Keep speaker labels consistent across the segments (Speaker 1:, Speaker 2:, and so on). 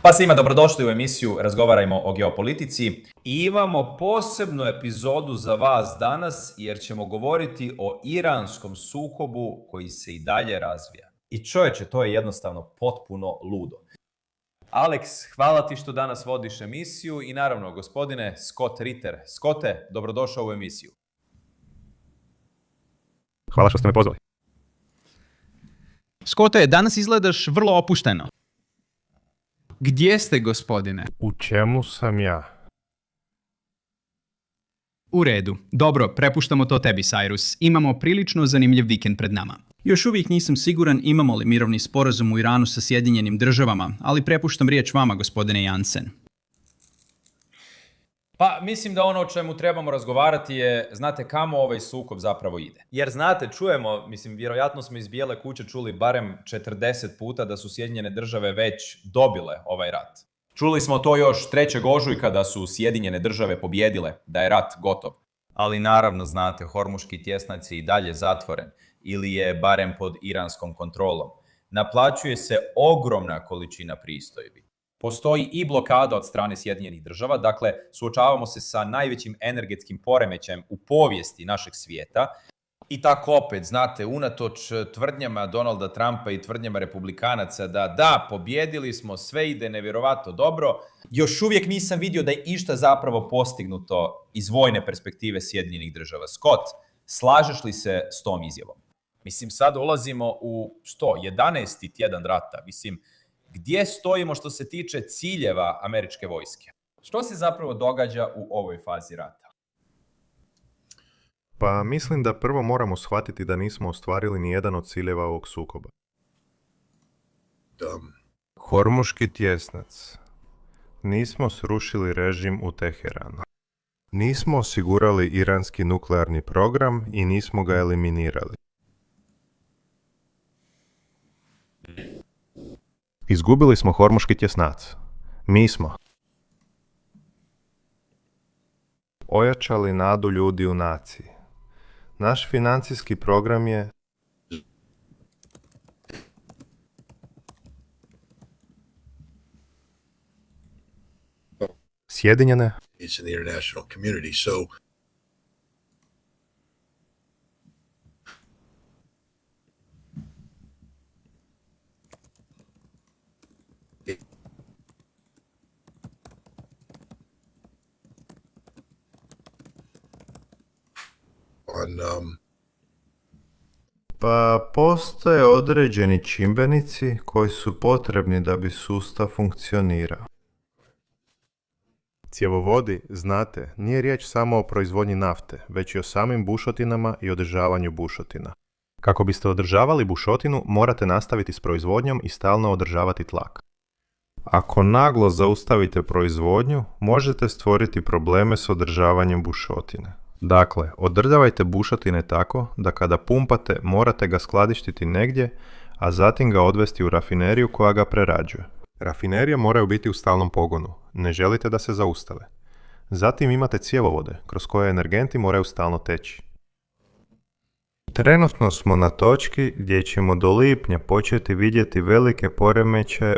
Speaker 1: Pa svima dobrodošli u emisiju Razgovarajmo o geopolitici.
Speaker 2: I imamo posebnu epizodu za vas danas jer ćemo govoriti o iranskom sukobu koji se i dalje razvija.
Speaker 1: I čovječe, to je jednostavno potpuno ludo.
Speaker 2: Alex, hvala ti što danas vodiš emisiju i naravno gospodine Scott Ritter. Scotte, dobrodošao u emisiju.
Speaker 3: Hvala što ste me pozvali.
Speaker 4: Scotte, danas izgledaš vrlo opušteno. Gdje ste, gospodine?
Speaker 3: U čemu sam ja?
Speaker 4: U redu. Dobro, prepuštamo to tebi, Cyrus. Imamo prilično zanimljiv vikend pred nama. Još uvijek nisam siguran imamo li mirovni sporazum u Iranu sa Sjedinjenim državama, ali prepuštam riječ vama, gospodine Jansen.
Speaker 1: Pa mislim da ono o čemu trebamo razgovarati je, znate kamo ovaj sukob zapravo ide. Jer znate, čujemo, vjerojatno smo iz Bijele kuće čuli barem 40 puta da su Sjedinjene države već dobile ovaj rat. Čuli smo to još 3. ožujka da su Sjedinjene države pobjedile, da je rat gotov. Ali naravno, znate, Hormuški tjesnac je i dalje zatvoren ili je barem pod iranskom kontrolom. Naplaćuje se ogromna količina pristojbi. Postoji i blokada od strane Sjedinjenih država, dakle, suočavamo se sa najvećim energetskim poremećajem u povijesti našeg svijeta. I tako opet, znate, unatoč tvrdnjama Donalda Trumpa i tvrdnjama republikanaca da, pobjedili smo, sve ide nevjerovatno dobro, još uvijek nisam vidio da je išta zapravo postignuto iz vojne perspektive Sjedinjenih država. Scott, slažeš li se s tom izjavom? Sad ulazimo u 11. tjedan rata, gdje stojimo što se tiče ciljeva američke vojske? Što se zapravo događa u ovoj fazi rata?
Speaker 3: Pa mislim da prvo moramo shvatiti da nismo ostvarili ni jedan od ciljeva ovog sukoba. Hormuški tjesnac. Nismo srušili režim u Teheranu. Nismo osigurali iranski nuklearni program i nismo ga eliminirali. Izgubili smo Hormuški tjesnac. Mi smo ojačali nadu ljudi u naciji. Naš financijski program je Sjedinjene Pa postoje određeni čimbenici koji su potrebni da bi sustav funkcionirao. Cjevovodi, znate, nije riječ samo o proizvodnji nafte, već i o samim bušotinama i održavanju bušotina. Kako biste održavali bušotinu, morate nastaviti s proizvodnjom i stalno održavati tlak. Ako naglo zaustavite proizvodnju, možete stvoriti probleme s održavanjem bušotine. Dakle, održavajte bušotine tako da kada pumpate morate ga skladištiti negdje, a zatim ga odvesti u rafineriju koja ga prerađuje. Rafinerije moraju biti u stalnom pogonu, ne želite da se zaustave. Zatim imate cjevovode, kroz koje energenti moraju stalno teći. Trenutno smo na točki gdje ćemo do lipnja početi vidjeti velike poremećaje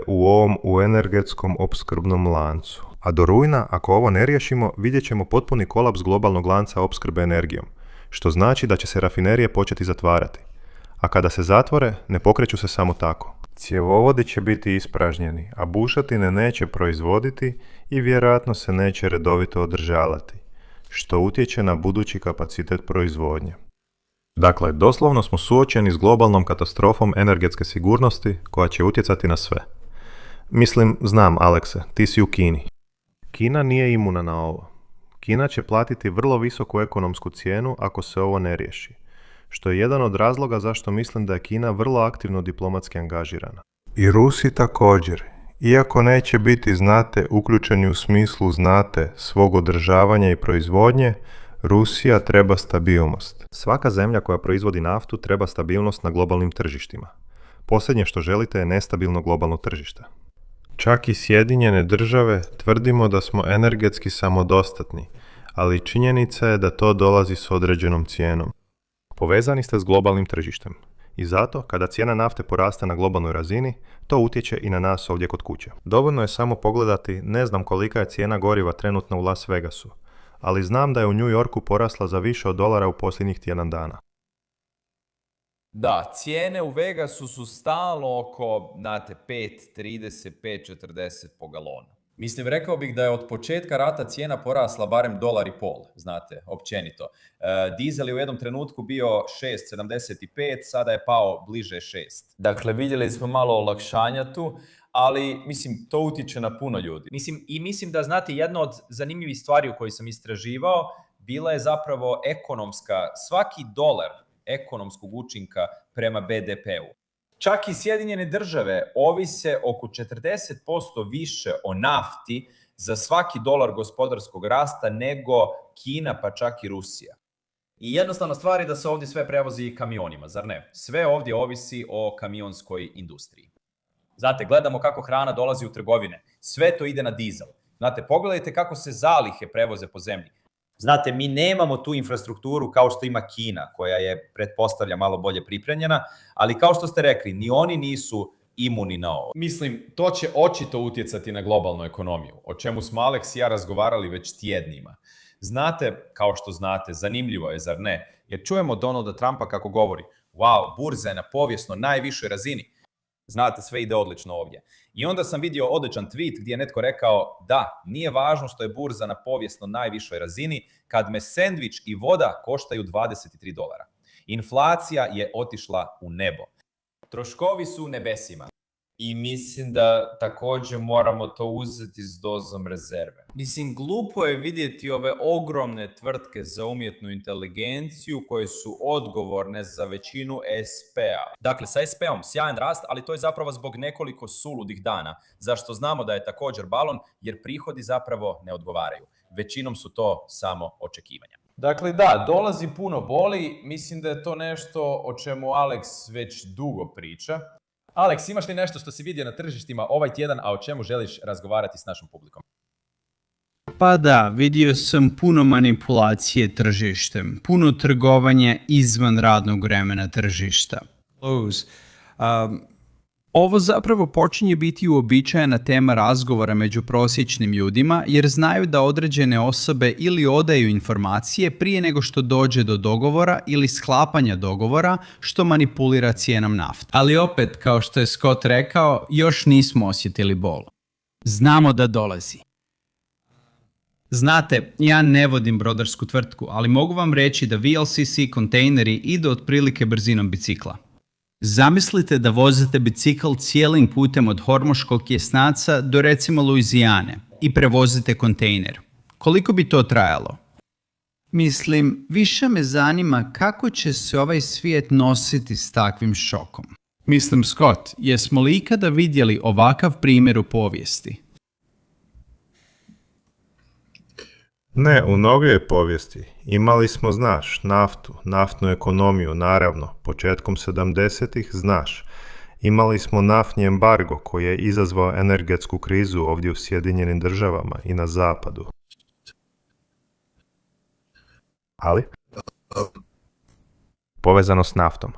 Speaker 3: u energetskom opskrbnom lancu. A do rujna, ako ovo ne riješimo, vidjet ćemo potpuni kolaps globalnog lanca opskrbe energijom, što znači da će se rafinerije početi zatvarati. A kada se zatvore, ne pokreću se samo tako. Cjevovodi će biti ispražnjeni, a bušotine neće proizvoditi i vjerojatno se neće redovito održavati, što utječe na budući kapacitet proizvodnje. Dakle, doslovno smo suočeni s globalnom katastrofom energetske sigurnosti koja će utjecati na sve. Znam, Alekse, ti si u Kini. Kina nije imuna na ovo. Kina će platiti vrlo visoku ekonomsku cijenu ako se ovo ne riješi, što je jedan od razloga zašto mislim da je Kina vrlo aktivno diplomatski angažirana. I Rusi također, iako neće biti, uključeni u smislu, svog održavanja i proizvodnje, Rusija treba stabilnost. Svaka zemlja koja proizvodi naftu treba stabilnost na globalnim tržištima. Posljednje što želite je nestabilno globalno tržište. Čak i Sjedinjene države tvrdimo da smo energetski samodostatni, ali činjenica je da to dolazi s određenom cijenom. Povezani ste s globalnim tržištem I zato, kada cijena nafte poraste na globalnoj razini, to utječe i na nas ovdje kod kuće. Dovoljno je samo pogledati, ne znam kolika je cijena goriva trenutno u Las Vegasu, ali znam da je u New Yorku porasla za više od $1 u posljednjih tjedan dana.
Speaker 1: Da, cijene u Vegasu su stalno oko, znate, 5.30, 5.40 po galonu. Mislim, rekao bih da je od početka rata cijena porasla barem $1,50, znate, općenito. Dizel je u jednom trenutku bio 6.75, sada je pao bliže 6. Dakle, vidjeli smo malo olakšanja tu, ali, mislim, to utječe na puno ljudi. Mislim da, znate, jedna od zanimljivih stvari u kojoj sam istraživao bila je zapravo ekonomska, svaki dolar ekonomskog učinka prema BDP-u. Čak i Sjedinjene države ovise oko 40% više o nafti za svaki dolar gospodarskog rasta nego Kina, pa čak i Rusija. I jednostavna stvar je da se ovdje sve prevozi kamionima, zar ne? Sve ovdje ovisi o kamionskoj industriji. Znate, gledamo kako hrana dolazi u trgovine. Sve to ide na dizel. Znate, pogledajte kako se zalihe prevoze po zemlji. Znate, mi nemamo tu infrastrukturu kao što ima Kina, koja je, pretpostavlja, malo bolje pripremljena, ali kao što ste rekli, ni oni nisu imuni na ovo. Mislim, to će očito utjecati na globalnu ekonomiju, o čemu smo Alex i ja razgovarali već tjednima. Znate, kao što znate, zanimljivo je, zar ne? Jer čujemo Donalda Trumpa kako govori, wow, burza je na povijesno najvišoj razini. Znate, sve ide odlično ovdje. I onda sam vidio odličan tweet gdje je netko rekao, da, nije važno što je burza na povijesno najvišoj razini kad me sendvič i voda koštaju $23. Inflacija je otišla u nebo. Troškovi su u nebesima. I mislim da također moramo to uzeti s dozom rezerve. Mislim, glupo je vidjeti ove ogromne tvrtke za umjetnu inteligenciju koje su odgovorne za većinu SP-a. Dakle, sa SP-om sjajan rast, ali to je zapravo zbog nekoliko suludih dana, zašto znamo da je također balon, jer prihodi zapravo ne odgovaraju. Većinom su to samo očekivanja. Dakle, da, dolazi puno boli. Mislim da je to nešto o čemu Alex već dugo priča. Alex, imaš li nešto što si vidio na tržištima ovaj tjedan, a o čemu želiš razgovarati s našom publikom?
Speaker 4: Pa da, vidio sam puno manipulacije tržištem, puno trgovanja izvan radnog vremena tržišta. Ovo zapravo počinje biti uobičajena tema razgovora među prosječnim ljudima jer znaju da određene osobe ili odaju informacije prije nego što dođe do dogovora ili sklapanja dogovora što manipulira cijenom nafte. Ali opet, kao što je Scott rekao, još nismo osjetili bol. Znamo da dolazi. Znate, ja ne vodim brodarsku tvrtku, ali mogu vam reći da VLCC kontejneri idu otprilike brzinom bicikla. Zamislite da vozite bicikl cijelim putem od Hormoškog Jesnaca do recimo Luizijane i prevozite kontejner. Koliko bi to trajalo? Mislim, više me zanima kako će se ovaj svijet nositi s takvim šokom. Mislim, Scott, jesmo li ikada vidjeli ovakav primjer u povijesti?
Speaker 3: Ne, u mnoge povijesti. Imali smo, znaš, naftu, naftnu ekonomiju, naravno, početkom 70-ih, znaš. Imali smo naftni embargo koji je izazvao energetsku krizu ovdje u Sjedinjenim državama i na zapadu. Ali? Povezano s naftom.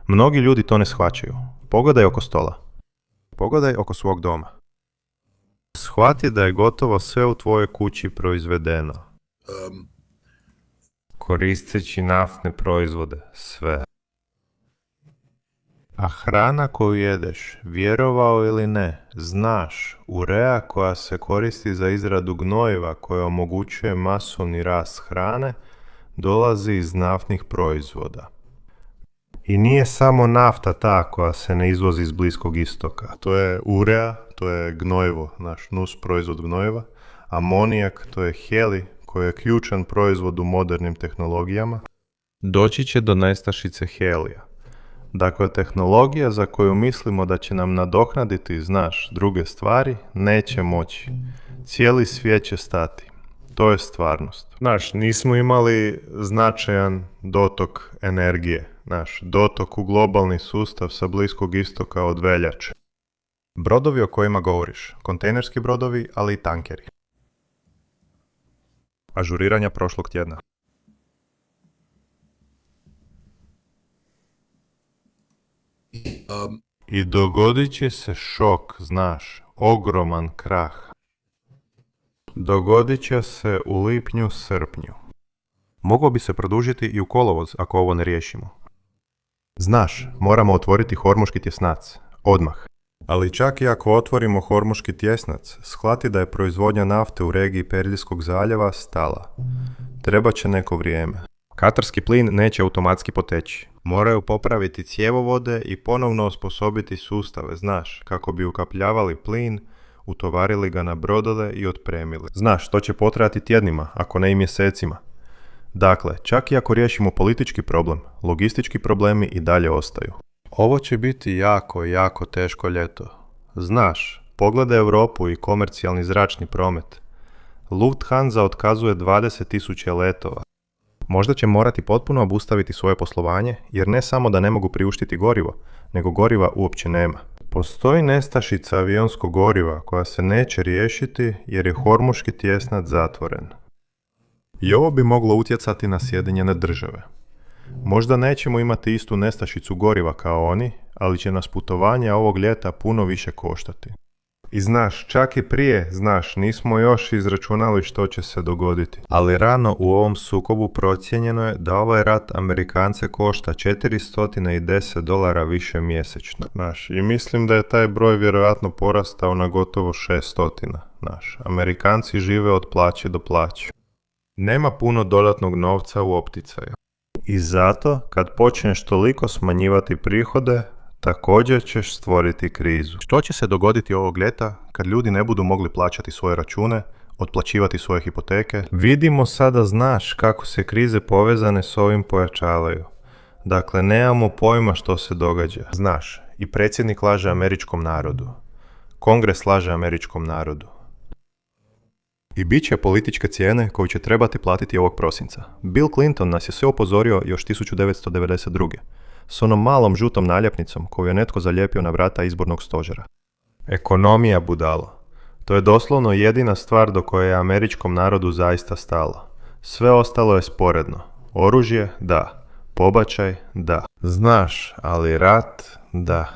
Speaker 3: Mnogi ljudi to ne shvaćaju. Pogledaj oko stola. Pogledaj oko svog doma. Shvati da je gotovo sve u tvojoj kući proizvedeno. Koristeći naftne proizvode, sve. A hrana koju jedeš, vjerovao ili ne, znaš, urea koja se koristi za izradu gnojiva koja omogućuje masovni rast hrane, dolazi iz naftnih proizvoda. I nije samo nafta ta koja se ne izvozi iz Bliskog istoka. To je urea, to je gnojivo, naš nus proizvod gnojiva. Amonijak, to je heli, koji je ključan proizvod u modernim tehnologijama. Doći će do nestašice helija. Dakle, tehnologija za koju mislimo da će nam nadoknaditi, znaš, druge stvari, neće moći. Cijeli svijet će stati. To je stvarnost. Znaš, nismo imali značajan dotok energije. Naš dotok u globalni sustav sa Bliskog istoka od veljače. Brodovi o kojima govoriš, kontejnerski brodovi, ali i tankeri. Ažuriranja prošlog tjedna. I dogodit će se šok, znaš, ogroman krah. Dogodit će se u lipnju, srpnju. Moglo bi se produžiti i u kolovoz ako ovo ne riješimo. Znaš, moramo otvoriti Hormuški tjesnac. Odmah. Ali čak i ako otvorimo Hormuški tjesnac, shvati da je proizvodnja nafte u regiji Perzijskog zaljeva stala. Treba će neko vrijeme. Katarski plin neće automatski poteći. Moraju popraviti cjevovode i ponovno osposobiti sustave, znaš, kako bi ukapljavali plin, utovarili ga na brodove i otpremili. Znaš, to će potrajati tjednima, ako ne i mjesecima. Dakle, čak i ako riješimo politički problem, logistički problemi i dalje ostaju. Ovo će biti jako, jako teško ljeto. Znaš, pogledaj Europu i komercijalni zračni promet. Lufthansa otkazuje 20.000 letova. Možda će morati potpuno obustaviti svoje poslovanje, jer ne samo da ne mogu priuštiti gorivo, nego goriva uopće nema. Postoji nestašica avionskog goriva koja se neće riješiti jer je Hormuški tjesnac zatvoren. I ovo bi moglo utjecati na Sjedinjene države. Možda nećemo imati istu nestašicu goriva kao oni, ali će nas putovanje ovog ljeta puno više koštati. I znaš, čak i prije, nismo još izračunali što će se dogoditi. Ali rano u ovom sukobu procijenjeno je da ovaj rat Amerikance košta $410 više mjesečno. I mislim da je taj broj vjerojatno porastao na gotovo 600. Amerikanci žive od plaće do plaće. Nema puno dodatnog novca u opticaju. I zato, kad počneš toliko smanjivati prihode, također ćeš stvoriti krizu. Što će se dogoditi ovog ljeta kad ljudi ne budu mogli plaćati svoje račune, otplaćivati svoje hipoteke? Vidimo sada, kako se krize povezane s ovim pojačavaju. Dakle, nemamo pojma što se događa. I predsjednik laže američkom narodu. Kongres laže američkom narodu. I bit će političke cijene koju će trebati platiti ovog prosinca. Bill Clinton nas je sve upozorio još 1992. s onom malom žutom naljepnicom koju je netko zalijepio na vrata izbornog stožera. Ekonomija, budalo. To je doslovno jedina stvar do koje je američkom narodu zaista stalo. Sve ostalo je sporedno. Oružje, da. Pobačaj, da. Ali rat, da.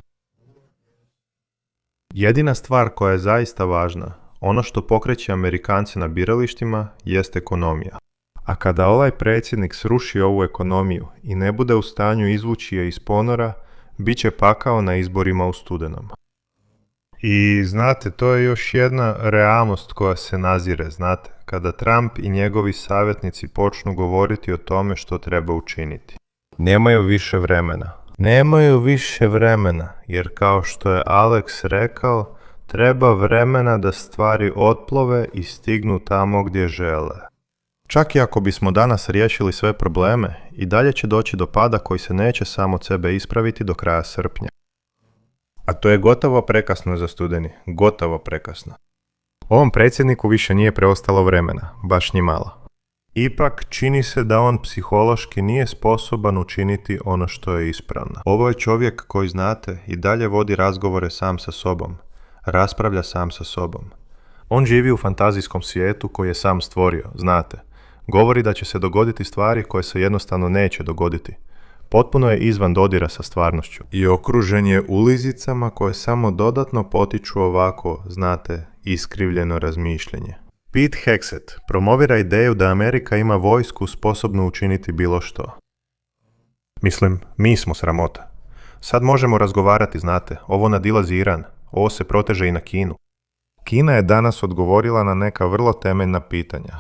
Speaker 3: Jedina stvar koja je zaista važna, ono što pokreće Amerikance na biralištima, jest ekonomija. A kada ovaj predsjednik sruši ovu ekonomiju i ne bude u stanju izvući je iz ponora, bit će pakao na izborima u studenom. I to je još jedna realnost koja se nazire, kada Trump i njegovi savjetnici počnu govoriti o tome što treba učiniti. Nemaju više vremena, jer kao što je Alex rekao, treba vremena da stvari otplove i stignu tamo gdje žele. Čak i ako bismo danas riješili sve probleme, i dalje će doći do pada koji se neće sam od sebe ispraviti do kraja srpnja. A to je gotovo prekasno za studeni, gotovo prekasno. Ovom predsjedniku više nije preostalo vremena, baš ni malo. Ipak čini se da on psihološki nije sposoban učiniti ono što je ispravno. Ovo je čovjek koji, i dalje vodi razgovore sam sa sobom, raspravlja sam sa sobom. On živi u fantazijskom svijetu koji je sam stvorio, Govori da će se dogoditi stvari koje se jednostavno neće dogoditi. Potpuno je izvan dodira sa stvarnošću. I okružen je ulizicama koje samo dodatno potiču ovako, iskrivljeno razmišljanje. Pete Hegseth promovira ideju da Amerika ima vojsku sposobnu učiniti bilo što. Mi smo sramota. Sad možemo razgovarati, ovo nadilazi Iran, ovo se proteže i na Kinu. Kina je danas odgovorila na neka vrlo temeljna pitanja.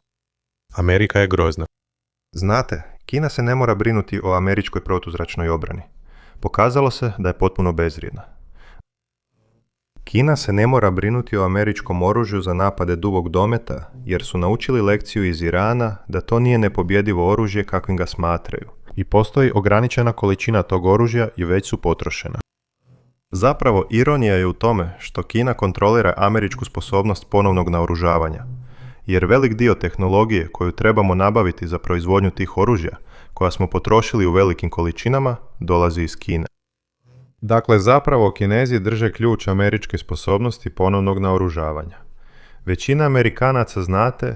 Speaker 3: Amerika je grozna. Kina se ne mora brinuti o američkoj protuzračnoj obrani. Pokazalo se da je potpuno bezvrijedna. Kina se ne mora brinuti o američkom oružju za napade dugog dometa, jer su naučili lekciju iz Irana da to nije nepobjedivo oružje kakvim ga smatraju. I postoji ograničena količina tog oružja i već su potrošena. Zapravo, ironija je u tome što Kina kontrolira američku sposobnost ponovnog naoružavanja, jer velik dio tehnologije koju trebamo nabaviti za proizvodnju tih oružja, koja smo potrošili u velikim količinama, dolazi iz Kine. Dakle, zapravo Kinezi drže ključ američke sposobnosti ponovnog naoružavanja. Većina Amerikanaca,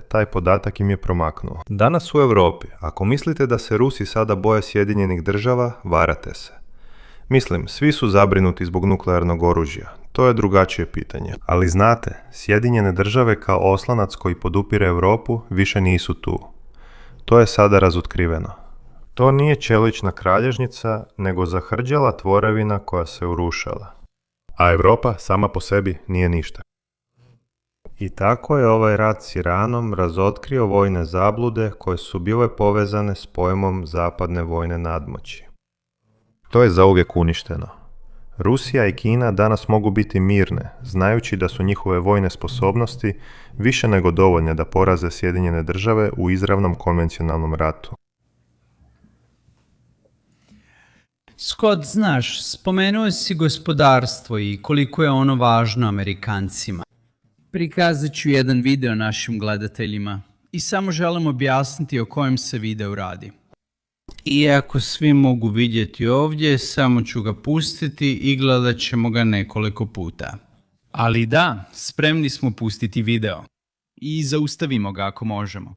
Speaker 3: taj podatak im je promaknuo. Danas u Europi, ako mislite da se Rusi sada boje Sjedinjenih država, varate se. Mislim, svi su zabrinuti zbog nuklearnog oružja. To je drugačije pitanje. Ali znate, Sjedinjene države kao oslanac koji podupire Europu više nisu tu. To je sada razotkriveno. To nije čelična kralježnica, nego zahrđala tvorevina koja se urušala. A Europa sama po sebi nije ništa. I tako je ovaj rat s Iranom razotkrio vojne zablude koje su bile povezane s pojmom zapadne vojne nadmoći. To je zauvijek uništeno. Rusija i Kina danas mogu biti mirne, znajući da su njihove vojne sposobnosti više nego dovoljne da poraze Sjedinjene države u izravnom konvencionalnom ratu.
Speaker 4: Scott, znaš, spomenuo si gospodarstvo i koliko je ono važno Amerikancima. Prikazat ću jedan video našim gledateljima i samo želim objasniti o kojem se videu radi. Iako svi mogu vidjeti ovdje, samo ću ga pustiti i gledat ćemo ga nekoliko puta. Ali da, spremni smo pustiti video. I zaustavimo ga ako možemo.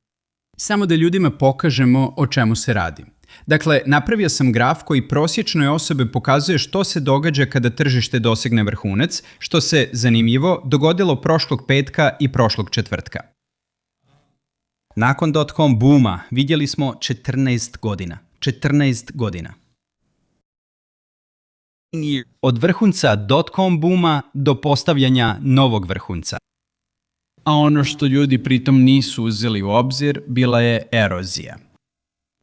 Speaker 4: Samo da ljudima pokažemo o čemu se radi. Dakle, napravio sam graf koji prosječnoj osobi pokazuje što se događa kada tržište dosegne vrhunac, što se, zanimljivo, dogodilo prošlog petka i prošlog četvrtka. Nakon dot-com booma vidjeli smo 14 godina. 14 godina. Od vrhunca dot-com booma do postavljanja novog vrhunca. A ono što ljudi pritom nisu uzeli u obzir bila je erozija.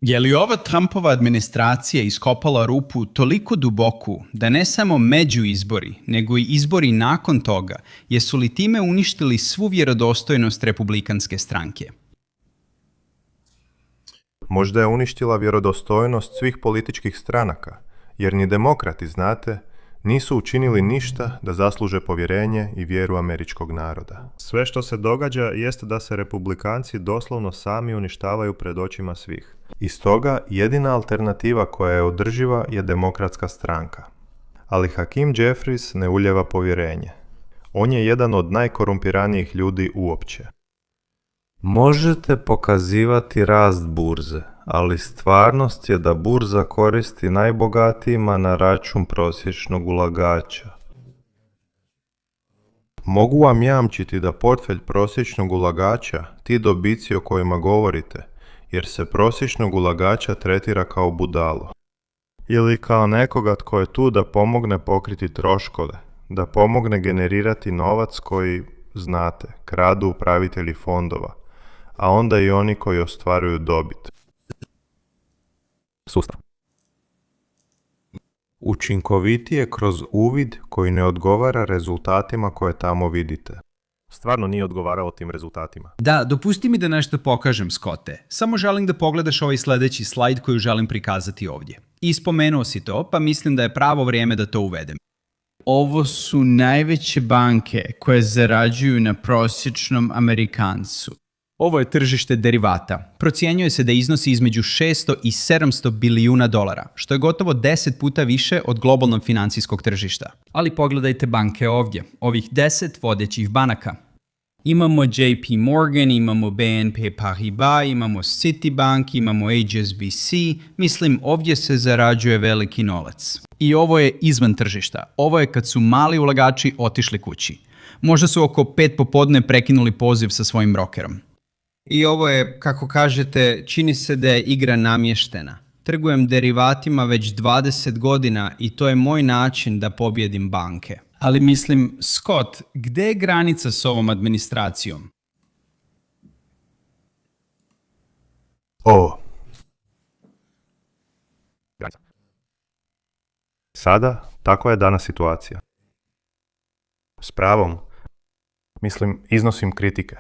Speaker 4: Je li ova Trumpova administracija iskopala rupu toliko duboku da ne samo među izbori, nego i izbori nakon toga, jesu li time uništili svu vjerodostojnost republikanske stranke?
Speaker 3: Možda je uništila vjerodostojnost svih političkih stranaka, jer ni demokrati, znate, nisu učinili ništa da zasluže povjerenje i vjeru američkog naroda. Sve što se događa jeste da se republikanci doslovno sami uništavaju pred očima svih. I stoga jedina alternativa koja je održiva je demokratska stranka. Ali Hakeem Jeffries ne ulijeva povjerenje. On je jedan od najkorumpiranijih ljudi uopće. Možete pokazivati rast burze, ali stvarnost je da burza koristi najbogatijima na račun prosječnog ulagača. Mogu vam jamčiti da portfelj prosječnog ulagača, ti dobici o kojima govorite, jer se prosječnog ulagača tretira kao budalo. Ili kao nekoga tko je tu da pomogne pokriti troškove, da pomogne generirati novac koji, znate, kradu upravitelji fondova, a onda i oni koji ostvaruju dobit. Sustav. Učinkovitije kroz uvid koji ne odgovara rezultatima koje tamo vidite. Stvarno nije odgovarao tim rezultatima.
Speaker 4: Da, dopusti mi da nešto pokažem, Scotte. Samo želim da pogledaš ovaj sljedeći slajd koju želim prikazati ovdje. I spomenuo si to, pa mislim da je pravo vrijeme da to uvedem. Ovo su najveće banke koje zarađuju na prosječnom Amerikancu. Ovo je tržište derivata. Procjenjuje se da iznosi između 600 i 700 bilijuna dolara, što je gotovo 10 puta više od globalnog financijskog tržišta. Ali pogledajte banke ovdje, ovih 10 vodećih banaka. Imamo JP Morgan, imamo BNP Paribas, imamo Citibank, imamo HSBC, mislim ovdje se zarađuje veliki novac. I ovo je izvan tržišta, ovo je kad su mali ulagači otišli kući. Možda su oko 5 popodne prekinuli poziv sa svojim brokerom. I ovo je, kako kažete, čini se da je igra namještena. Trgujem derivatima već 20 godina i to je moj način da pobjedim banke. Ali mislim, Scott, gdje je granica s ovom administracijom?
Speaker 3: Sada, takva je danas situacija. S pravom, mislim, iznosim kritike.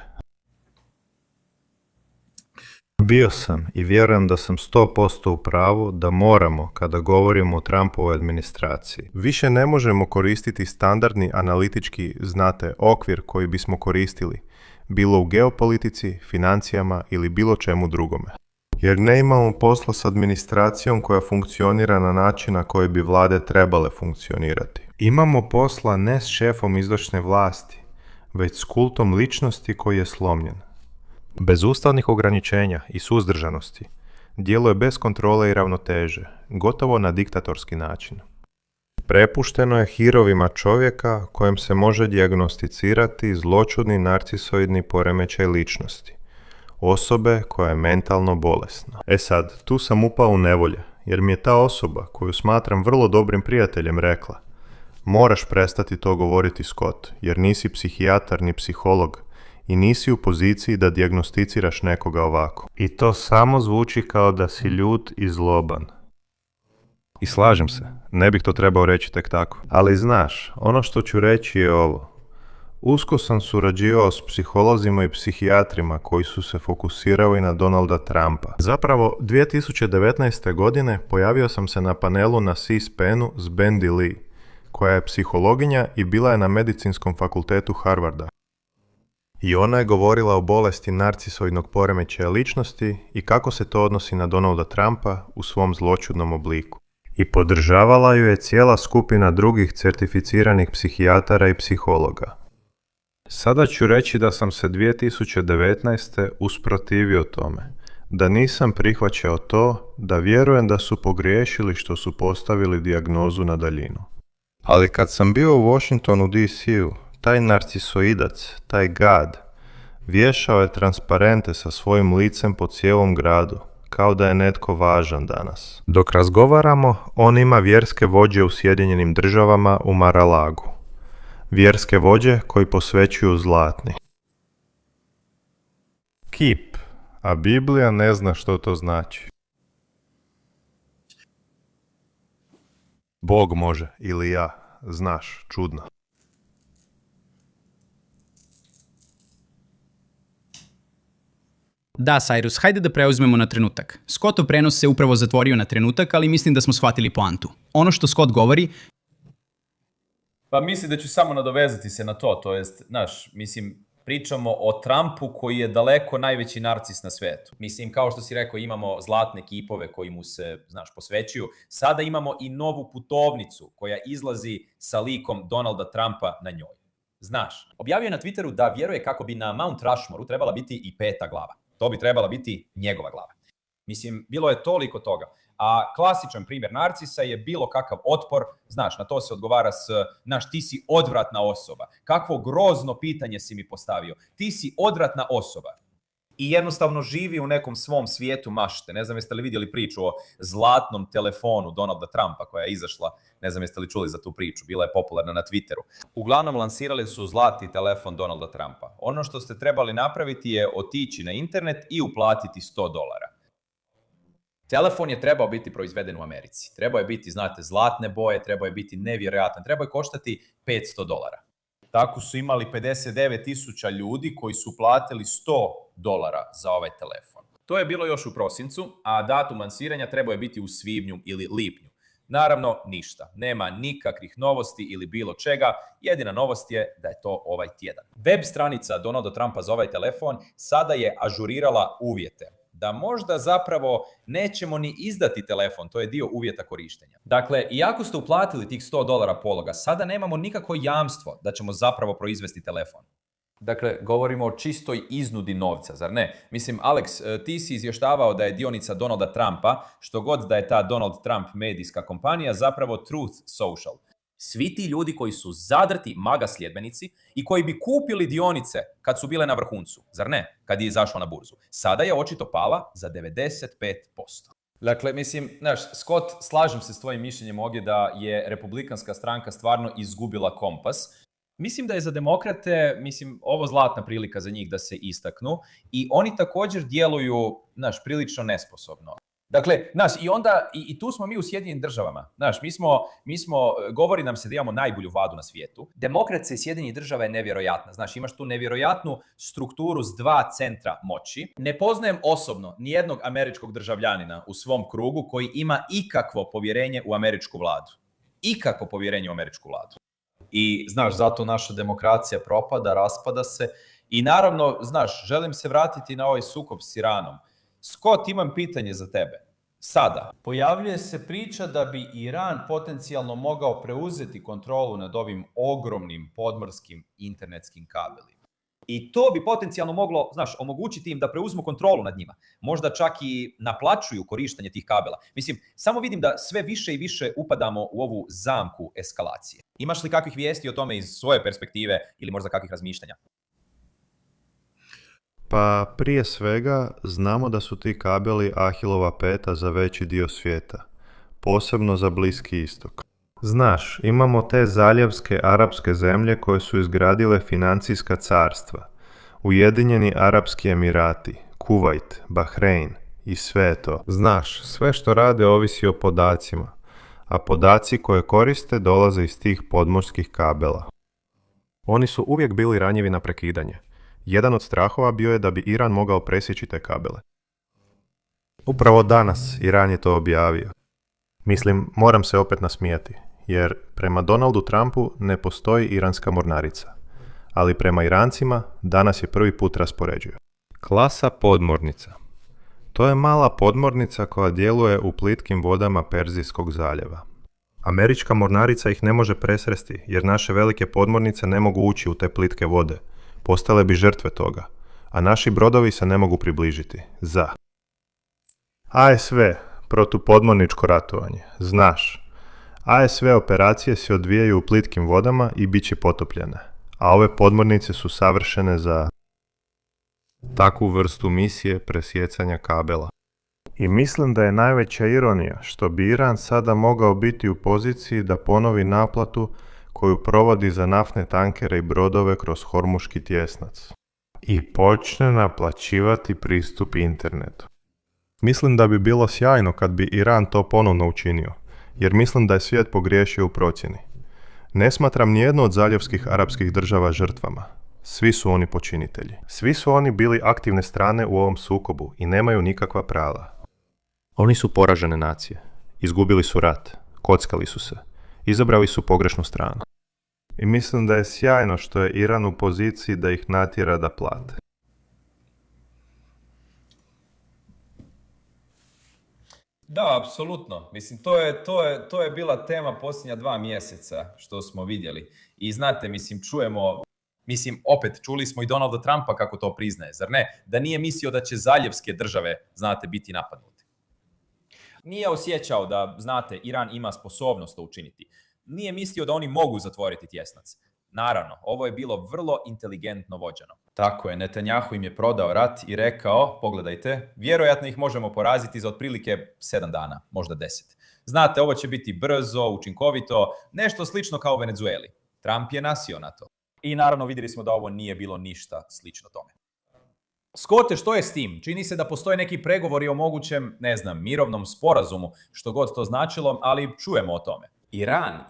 Speaker 3: Bio sam i vjerujem da sam 100% u pravu da moramo, kada govorimo o Trumpovoj administraciji, više ne možemo koristiti standardni analitički, znate, okvir koji bismo koristili, bilo u geopolitici, financijama ili bilo čemu drugome. Jer ne imamo posla s administracijom koja funkcionira na način na koji bi vlade trebale funkcionirati. Imamo posla ne s šefom izvršne vlasti, već s kultom ličnosti koji je slomljen. Bez ustavnih ograničenja i suzdržanosti, djeluje bez kontrole i ravnoteže, gotovo na diktatorski način. Prepušteno je hirovima čovjeka kojem se može dijagnosticirati zloćudni narcisoidni poremećaj ličnosti. Osobe koja je mentalno bolesna. Sad, tu sam upao u nevolje, jer mi je ta osoba, koju smatram vrlo dobrim prijateljem, rekla: moraš prestati to govoriti, Scott, jer nisi psihijatar ni psiholog i nisi u poziciji da dijagnosticiraš nekoga ovako. I to samo zvuči kao da si ljut i zloban. I slažem se, ne bih to trebao reći tek tako. Ali znaš, ono što ću reći je ovo. Usko sam surađivao s psiholozima i psihijatrima koji su se fokusirali na Donalda Trumpa. Zapravo, 2019. godine pojavio sam se na panelu na C-SPAN-u s Bendy Lee, koja je psihologinja i bila je na medicinskom fakultetu Harvarda. I ona je govorila o bolesti narcisoidnog poremećaja ličnosti i kako se to odnosi na Donalda Trumpa u svom zloćudnom obliku. I podržavala ju je cijela skupina drugih certificiranih psihijatara i psihologa. Sada ću reći da sam se 2019. usprotivio tome, da nisam prihvaćao to, da vjerujem da su pogriješili što su postavili dijagnozu na daljinu. Ali kad sam bio u Washingtonu DC-u, taj narcisoidac, taj gad, vješao je transparente sa svojim licem po cijelom gradu, kao da je netko važan danas. Dok razgovaramo, on ima vjerske vođe u Sjedinjenim Državama u Mar-a-Lagu. Vjerske vođe koji posvećuju zlatni. Kip, a Biblija ne zna što to znači. Bog može, ili ja, znaš, čudno.
Speaker 4: Da, Cyrus, hajde da preuzmemo na trenutak. Scottov prenos se upravo zatvorio na trenutak, ali mislim da smo shvatili poantu. Ono što Scott govori...
Speaker 1: Pa mislim da ću samo nadovezati se na to jest, mislim, pričamo o Trumpu koji je daleko najveći narcis na svetu. Mislim, kao što si rekao, imamo zlatne kipove koji mu se, posvećuju. Sada imamo i novu putovnicu koja izlazi sa likom Donalda Trumpa na njoj. Objavio je na Twitteru da vjeruje kako bi na Mount Rushmoreu trebala biti i 5. glava. To bi trebala biti njegova glava. Mislim, bilo je toliko toga. A klasičan primjer narcisa je bilo kakav otpor, na to se odgovara ti si odvratna osoba. Kakvo grozno pitanje si mi postavio. Ti si odvratna osoba. I jednostavno živi u nekom svom svijetu mašte. Ne znam jeste li vidjeli priču o zlatnom telefonu Donalda Trumpa koja je izašla. Ne znam jeste li čuli za tu priču. Bila je popularna na Twitteru. Uglavnom lansirali su zlatni telefon Donalda Trumpa. Ono što ste trebali napraviti je otići na internet i uplatiti $100. Telefon je trebao biti proizveden u Americi. Trebao je biti, zlatne boje, trebao je biti nevjerojatan. Trebao je koštati $500. Tako su imali 59.000 ljudi koji su platili $100 za ovaj telefon. To je bilo još u prosincu, a datum lansiranja trebao je biti u svibnju ili lipnju. Naravno, ništa. Nema nikakvih novosti ili bilo čega. Jedina novost je da je to ovaj tjedan. Web stranica Donalda Trumpa za ovaj telefon sada je ažurirala uvjete. Da možda zapravo nećemo ni izdati telefon, to je dio uvjeta korištenja. Dakle, iako ste uplatili tih $100 pologa, sada nemamo nikakvo jamstvo da ćemo zapravo proizvesti telefon. Dakle, govorimo o čistoj iznudi novca, zar ne? Mislim, Alex, ti si izvještavao da je dionica Donalda Trumpa, što god da je ta Donald Trump medijska kompanija, zapravo Truth Social. Svi ti ljudi koji su zadrti MAGA sljedbenici i koji bi kupili dionice kad su bile na vrhuncu, zar ne? Kad je izašla na burzu. Sada je očito pala za 95%. Dakle, mislim, Scott, slažem se s tvojim mišljenjem ovdje da je republikanska stranka stvarno izgubila kompas. Mislim da je za demokrate, ovo zlatna prilika za njih da se istaknu i oni također djeluju, prilično nesposobno. Dakle, i onda, i tu smo mi u Sjedinjenim Državama. Mi smo, govori nam se da imamo najbolju vladu na svijetu. Demokracija Sjedinjenih Država je nevjerojatna. Imaš tu nevjerojatnu strukturu s 2 centra moći. Ne poznajem osobno nijednog američkog državljanina u svom krugu koji ima ikakvo povjerenje u američku vladu. Ikakvo povjerenje u američku vladu. I, zato naša demokracija propada, raspada se. I naravno, želim se vratiti na ovaj sukob s Iranom. Scott, imam pitanje za tebe. Sada, pojavljuje se priča da bi Iran potencijalno mogao preuzeti kontrolu nad ovim ogromnim podmorskim internetskim kabelima. I to bi potencijalno moglo, omogućiti im da preuzmu kontrolu nad njima. Možda čak i naplaćuju korištenje tih kabela. Mislim, samo vidim da sve više i više upadamo u ovu zamku eskalacije. Imaš li kakvih vijesti o tome iz svoje perspektive ili možda kakvih razmišljanja?
Speaker 3: Pa prije svega znamo da su ti kabeli Ahilova peta za veći dio svijeta, posebno za Bliski istok. Znaš, imamo te zaljevske arapske zemlje koje su izgradile financijska carstva, Ujedinjeni Arapski Emirati, Kuvajt, Bahrein i sve to. Znaš, sve što rade ovisi o podacima, a podaci koje koriste dolaze iz tih podmorskih kabela. Oni su uvijek bili ranjivi na prekidanje. Jedan od strahova bio je da bi Iran mogao presjeći te kabele. Upravo danas Iran je to objavio. Mislim, moram se opet nasmijati, jer prema Donaldu Trumpu ne postoji iranska mornarica, ali prema Irancima danas je prvi put raspoređuju. Klasa podmornica. To je mala podmornica koja djeluje u plitkim vodama Perzijskog zaljeva. Američka mornarica ih ne može presresti, jer naše velike podmornice ne mogu ući u te plitke vode. Postale bi žrtve toga, a naši brodovi se ne mogu približiti. ASV, protupodmorničko ratovanje, znaš. ASV operacije se odvijaju u plitkim vodama i bit će potopljene, a ove podmornice su savršene za takvu vrstu misije presjecanja kabela. I mislim da je najveća ironija što bi Iran sada mogao biti u poziciji da ponovi naplatu koju provodi za naftne tankere i brodove kroz Hormuški tjesnac i počne naplaćivati pristup internetu. Mislim da bi bilo sjajno kad bi Iran to ponovno učinio, jer mislim da je svijet pogriješio u procjeni. Ne smatram nijednu od zaljevskih arapskih država žrtvama. Svi su oni počinitelji. Svi su oni bili aktivne strane u ovom sukobu i nemaju nikakva prava. Oni su poražene nacije. Izgubili su rat. Kockali su se. Izabrali su pogrešnu stranu. I mislim da je sjajno što je Iran u poziciji da ih natjera da plate.
Speaker 1: Da, apsolutno. Mislim, to je bila tema posljednja 2 mjeseca što smo vidjeli. I znate, opet čuli smo i Donalda Trumpa kako to priznaje, zar ne? Da nije mislio da će zaljevske države, biti napadnute. Nije osjećao da, Iran ima sposobnost to učiniti. Nije mislio da oni mogu zatvoriti tjesnac. Naravno, ovo je bilo vrlo inteligentno vođeno. Tako je, Netanjahu im je prodao rat i rekao, pogledajte, vjerojatno ih možemo poraziti za otprilike 7 dana, možda 10. Znate, ovo će biti brzo, učinkovito, nešto slično kao u Venezueli. Trump je nasio na to. I naravno vidjeli smo da ovo nije bilo ništa slično tome. Scotте, što je s tim? Čini se da postoje neki pregovori o mogućem, mirovnom sporazumu, što god to značilo, ali čujemo o tome.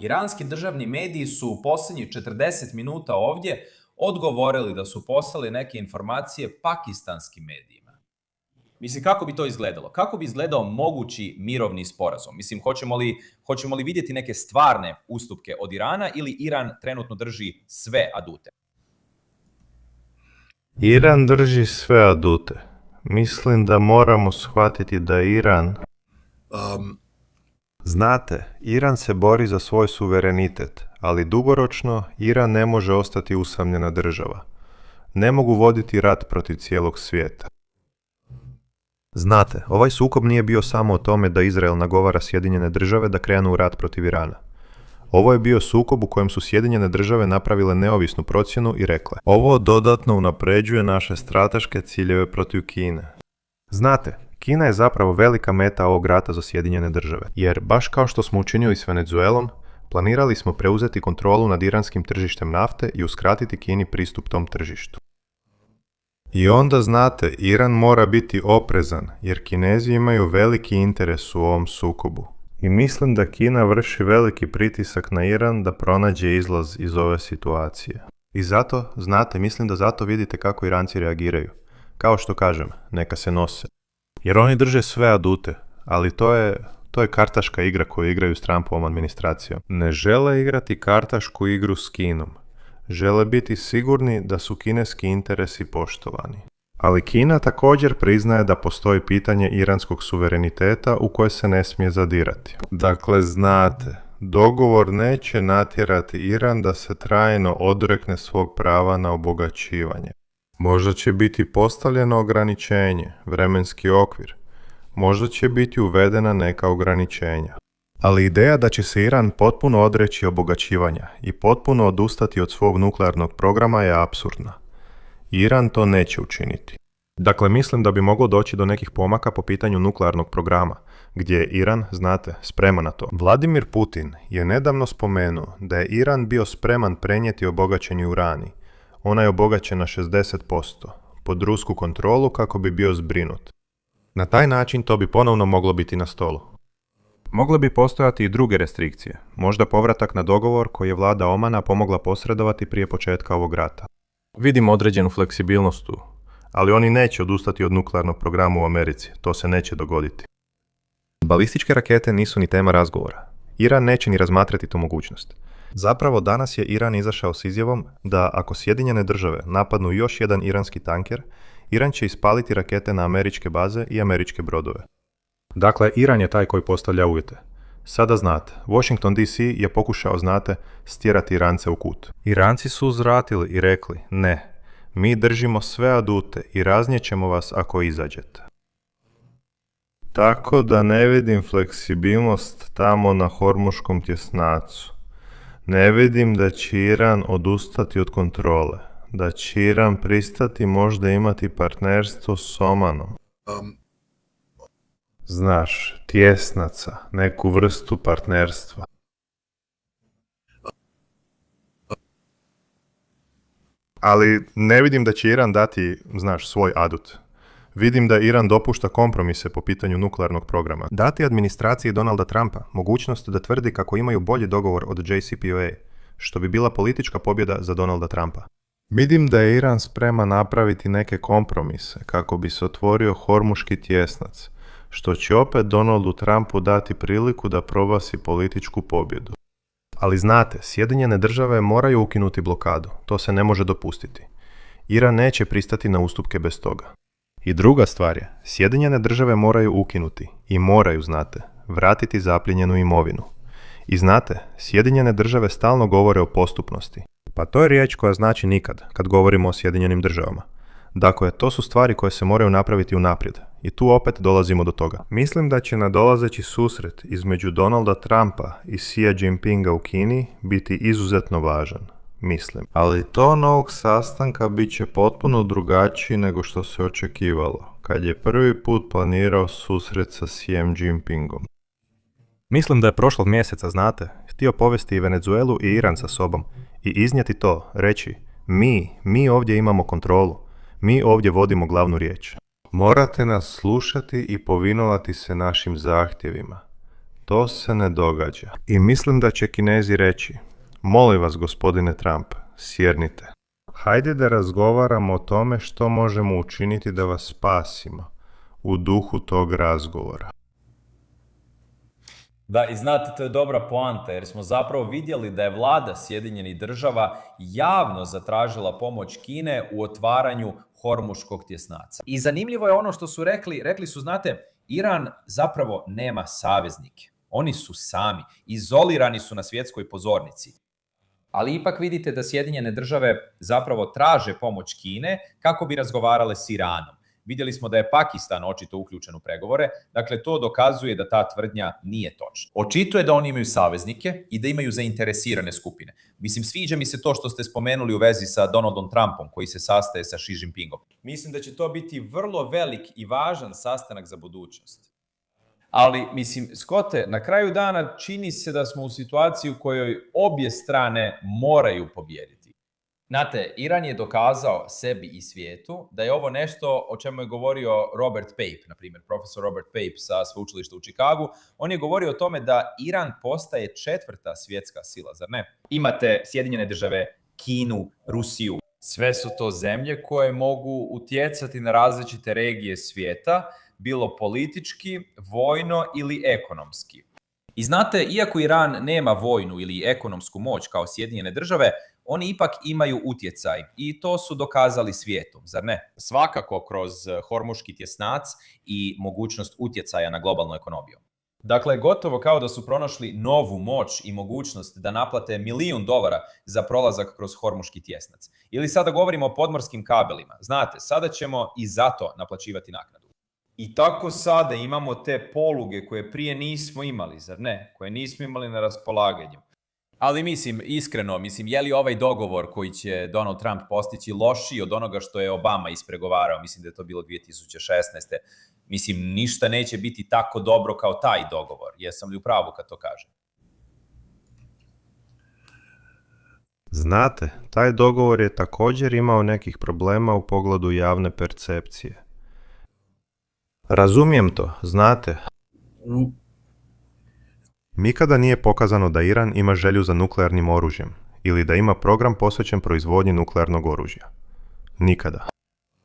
Speaker 1: Iranski državni mediji su u posljednjih 40 minuta ovdje odgovorili da su poslali neke informacije pakistanskim medijima. Kako bi to izgledalo? Kako bi izgledao mogući mirovni sporazum? Hoćemo li vidjeti neke stvarne ustupke od Irana ili Iran trenutno drži sve adute?
Speaker 3: Iran drži sve adute. Mislim da moramo shvatiti da Iran... Znate, Iran se bori za svoj suverenitet, ali dugoročno Iran ne može ostati usamljena država. Ne mogu voditi rat protiv cijelog svijeta. Znate, ovaj sukob nije bio samo o tome da Izrael nagovara Sjedinjene države da krenu u rat protiv Irana. Ovo je bio sukob u kojem su Sjedinjene države napravile neovisnu procjenu i rekle: ovo dodatno unapređuje naše strateške ciljeve protiv Kine. Znate, Kina je zapravo velika meta ovog rata za Sjedinjene države, jer baš kao što smo učinili s Venezuelom, planirali smo preuzeti kontrolu nad iranskim tržištem nafte i uskratiti Kini pristup tom tržištu. I onda znate, Iran mora biti oprezan, jer Kinezi imaju veliki interes u ovom sukobu. I mislim da Kina vrši veliki pritisak na Iran da pronađe izlaz iz ove situacije. I zato, mislim da zato vidite kako Iranci reagiraju. Kao što kažem, neka se nose. Jer oni drže sve adute, ali to je kartaška igra koju igraju s Trumpovom administracijom. Ne žele igrati kartašku igru s Kinom. Žele biti sigurni da su kineski interesi poštovani. Ali Kina također priznaje da postoji pitanje iranskog suvereniteta u koje se ne smije zadirati. Dakle, znate, dogovor neće natjerati Iran da se trajno odrekne svog prava na obogaćivanje. Možda će biti postavljeno ograničenje, vremenski okvir. Možda će biti uvedena neka ograničenja. Ali ideja da će se Iran potpuno odreći obogaćivanja i potpuno odustati od svog nuklearnog programa je apsurdna. Iran to neće učiniti. Dakle, mislim da bi moglo doći do nekih pomaka po pitanju nuklearnog programa, gdje je Iran, znate, spreman na to. Vladimir Putin je nedavno spomenuo da je Iran bio spreman prenijeti obogaćeni urani. Ona je obogaćena 60%, pod rusku kontrolu kako bi bio zbrinut. Na taj način to bi ponovno moglo biti na stolu. Mogle bi postojati i druge restrikcije, možda povratak na dogovor koji je vlada Omana pomogla posredovati prije početka ovog rata. Vidim određenu fleksibilnost tu, ali oni neće odustati od nuklearnog programa u Americi, to se neće dogoditi. Balističke rakete nisu ni tema razgovora. Iran neće ni razmatrati tu mogućnost. Zapravo danas je Iran izašao s izjavom da ako Sjedinjene države napadnu još jedan iranski tanker, Iran će ispaliti rakete na američke baze i američke brodove. Dakle, Iran je taj koji postavlja uvjete. Sada znate, Washington DC je pokušao, znate, stjerati Irance u kut. Iranci su uzvratili i rekli, ne, mi držimo sve adute i raznijećemo vas ako izađete. Tako da ne vidim fleksibilnost tamo na Hormuškom tjesnacu. Ne vidim da će Iran odustati od kontrole, da će Iran pristati možda imati partnerstvo s Omanom. Znaš, tjesnaca, neku vrstu partnerstva. Ali ne vidim da će Iran dati, znaš, svoj adut. Vidim da Iran dopušta kompromise po pitanju nuklearnog programa. Dati administraciji Donalda Trumpa mogućnost da tvrdi kako imaju bolji dogovor od JCPOA, što bi bila politička pobjeda za Donalda Trumpa. Vidim da je Iran spreman napraviti neke kompromise kako bi se otvorio Hormuški tjesnac, što će opet Donaldu Trumpu dati priliku da proglasi političku pobjedu. Ali znate, Sjedinjene države moraju ukinuti blokadu, to se ne može dopustiti. Iran neće pristati na ustupke bez toga. I druga stvar je, Sjedinjene države moraju ukinuti i moraju, znate, vratiti zaplijenjenu imovinu. I znate, Sjedinjene države stalno govore o postupnosti. Pa to je riječ koja znači nikad, kad govorimo o Sjedinjenim državama. Dakle, to su stvari koje se moraju napraviti unaprijed. I tu opet dolazimo do toga. Mislim da će nadolazeći susret između Donalda Trumpa i Xi Jinpinga u Kini biti izuzetno važan. Mislim. Ali ton ovog sastanka bit će potpuno drugačiji nego što se očekivalo, kad je prvi put planirao susret sa Xi Jinpingom. Mislim da je prošlog mjeseca, znate, htio povesti i Venezuelu i Iran sa sobom i iznijeti to, reći, mi ovdje imamo kontrolu, mi ovdje vodimo glavnu riječ. Morate nas slušati i povinovati se našim zahtjevima. To se ne događa. I mislim da će Kinezi reći, molim vas, gospodine Trump, sjednite. Hajde da razgovaramo o tome što možemo učiniti da vas spasimo u duhu tog razgovora.
Speaker 1: Da, i znate, to je dobra poanta, jer smo zapravo vidjeli da je vlada Sjedinjenih država javno zatražila pomoć Kine u otvaranju Hormuškog tjesnaca. I zanimljivo je ono što su rekli su, znate, Iran zapravo nema saveznike. Oni su sami, izolirani su na svjetskoj pozornici. Ali ipak vidite da Sjedinjene države zapravo traže pomoć Kine kako bi razgovarale s Iranom. Vidjeli smo da je Pakistan očito uključen u pregovore, dakle to dokazuje da ta tvrdnja nije točna. Očito je da oni imaju saveznike i da imaju zainteresirane skupine. Mislim, sviđa mi se to što ste spomenuli u vezi sa Donaldom Trumpom koji se sastaje sa Xi Jinpingom. Mislim da će to biti vrlo velik i važan sastanak za budućnost. Ali, mislim, Scotте, na kraju dana čini se da smo u situaciji u kojoj obje strane moraju pobijediti. Znate, Iran je dokazao sebi i svijetu da je ovo nešto o čemu je govorio Robert Pape, na primjer, profesor Robert Pape sa sveučilišta u Chicagu. On je govorio o tome da Iran postaje 4. svjetska sila, zar ne? Imate Sjedinjene države, Kinu, Rusiju. Sve su to zemlje koje mogu utjecati na različite regije svijeta, bilo politički, vojno ili ekonomski. I znate, iako Iran nema vojnu ili ekonomsku moć kao Sjedinjene države, oni ipak imaju utjecaj i to su dokazali svijetu, zar ne? Svakako kroz Hormuški tjesnac i mogućnost utjecaja na globalnu ekonomiju. Dakle, gotovo kao da su pronašli novu moć i mogućnost da naplate $1 milion za prolazak kroz Hormuški tjesnac. Ili sada govorimo o podmorskim kabelima. Znate, sada ćemo i za to naplaćivati naknadu.
Speaker 2: I tako sada imamo te poluge koje prije nismo imali, zar ne? Koje nismo imali na raspolaganju.
Speaker 1: Ali iskreno, je li ovaj dogovor koji će Donald Trump postići lošiji od onoga što je Obama ispregovarao? Mislim da je to bilo 2016. Ništa neće biti tako dobro kao taj dogovor. Jesam li u pravu kad to kažem?
Speaker 3: Znate, taj dogovor je također imao nekih problema u pogledu javne percepcije. Razumijem to, znate. Nikada nije pokazano da Iran ima želju za nuklearnim oružjem ili da ima program posvećen proizvodnji nuklearnog oružja. Nikada.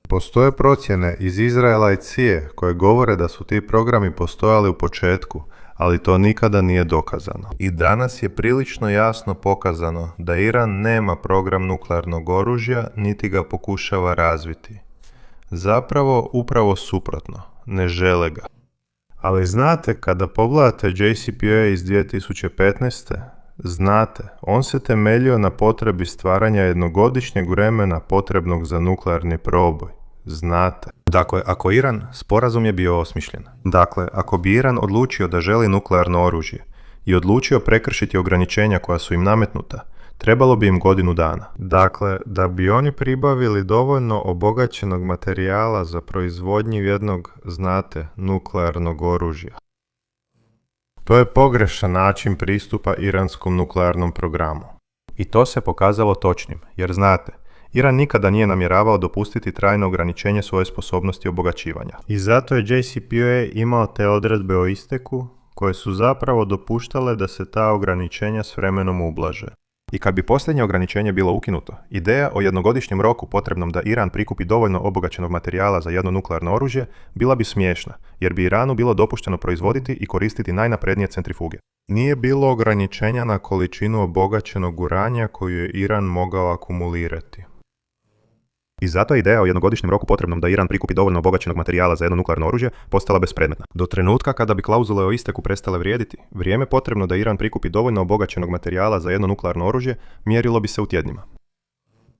Speaker 3: Postoje procjene iz Izraela i CIA koje govore da su ti programi postojali u početku, ali to nikada nije dokazano. I danas je prilično jasno pokazano da Iran nema program nuklearnog oružja, niti ga pokušava razviti. Zapravo, upravo suprotno, ne žele ga. Ali znate, kada pogledate JCPOA iz 2015. Znate, on se temeljio na potrebi stvaranja jednogodišnjeg vremena potrebnog za nuklearni proboj. Znate. Dakle, sporazum je bio osmišljen. Dakle, ako bi Iran odlučio da želi nuklearno oružje i odlučio prekršiti ograničenja koja su im nametnuta, trebalo bi im 1 godinu dana. Dakle, da bi oni pribavili dovoljno obogaćenog materijala za proizvodnju jednog, nuklearnog oružja. To je pogrešan način pristupa iranskom nuklearnom programu. I to se pokazalo točnim, jer znate, Iran nikada nije namjeravao dopustiti trajno ograničenje svoje sposobnosti obogaćivanja. I zato je JCPOA imao te odredbe o isteku, koje su zapravo dopuštale da se ta ograničenja s vremenom ublaže. I kad bi posljednje ograničenje bilo ukinuto, ideja o jednogodišnjem roku potrebnom da Iran prikupi dovoljno obogaćenog materijala za jedno nuklearno oružje bila bi smiješna, jer bi Iranu bilo dopušteno proizvoditi i koristiti najnaprednije centrifuge. Nije bilo ograničenja na količinu obogaćenog uranja koju je Iran mogao akumulirati. I zato je ideja o jednogodišnjem roku potrebnom da Iran prikupi dovoljno obogaćenog materijala za jedno nuklearno oružje postala bespredmetna. Do trenutka kada bi klauzule o isteku prestale vrijediti, vrijeme potrebno da Iran prikupi dovoljno obogaćenog materijala za jedno nuklearno oružje mjerilo bi se u tjednima.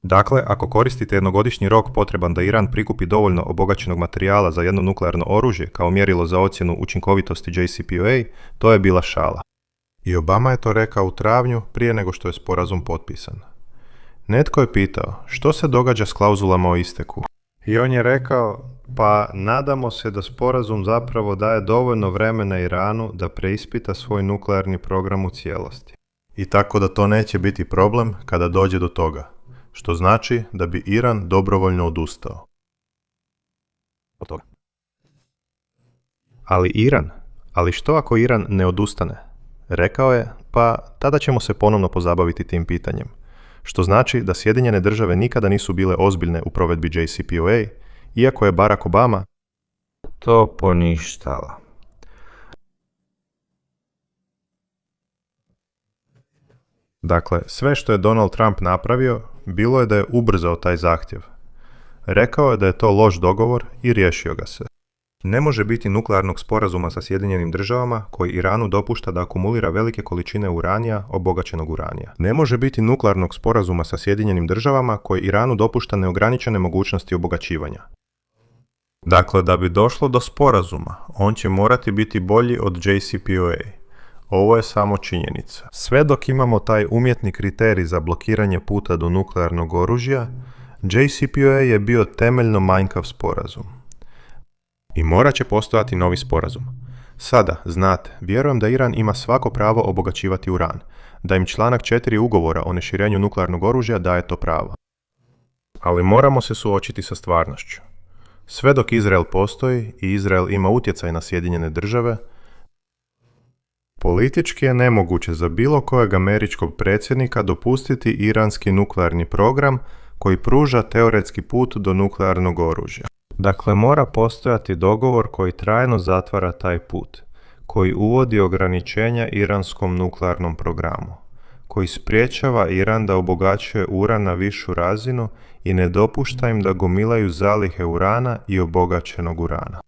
Speaker 3: Dakle, ako koristite jednogodišnji rok potreban da Iran prikupi dovoljno obogaćenog materijala za jedno nuklearno oružje kao mjerilo za ocjenu učinkovitosti JCPOA, to je bila šala. I Obama je to rekao u travnju prije nego što je sporazum potpisan. Netko je pitao, što se događa s klauzulama o isteku? I on je rekao, pa nadamo se da sporazum zapravo daje dovoljno vremena Iranu da preispita svoj nuklearni program u cijelosti. I tako da to neće biti problem kada dođe do toga, što znači da bi Iran dobrovoljno odustao. Od toga. Ali što ako Iran ne odustane? Rekao je, pa tada ćemo se ponovno pozabaviti tim pitanjem. Što znači da Sjedinjene države nikada nisu bile ozbiljne u provedbi JCPOA, iako je Barack Obama to poništala. Dakle, sve što je Donald Trump napravio, bilo je da je ubrzao taj zahtjev. Rekao je da je to loš dogovor i riješio ga se. Ne može biti nuklearnog sporazuma sa Sjedinjenim državama koji Iranu dopušta da akumulira velike količine uranija, obogaćenog uranija. Ne može biti nuklearnog sporazuma sa Sjedinjenim državama koji Iranu dopušta neograničene mogućnosti obogaćivanja. Dakle, da bi došlo do sporazuma, on će morati biti bolji od JCPOA. Ovo je samo činjenica. Sve dok imamo taj umjetni kriterij za blokiranje puta do nuklearnog oružja, JCPOA je bio temeljno manjkav sporazum. I morat će postojati novi sporazum. Sada, znate, vjerujem da Iran ima svako pravo obogaćivati uran, da im članak 4 ugovora o neširenju nuklearnog oružja daje to pravo. Ali moramo se suočiti sa stvarnošću. Sve dok Izrael postoji i Izrael ima utjecaj na Sjedinjene države, politički je nemoguće za bilo kojeg američkog predsjednika dopustiti iranski nuklearni program koji pruža teoretski put do nuklearnog oružja. Dakle, mora postojati dogovor koji trajno zatvara taj put, koji uvodi ograničenja iranskom nuklearnom programu, koji spriječava Iran da obogaćuje uran na višu razinu i ne dopušta im da gomilaju zalihe urana i obogaćenog urana.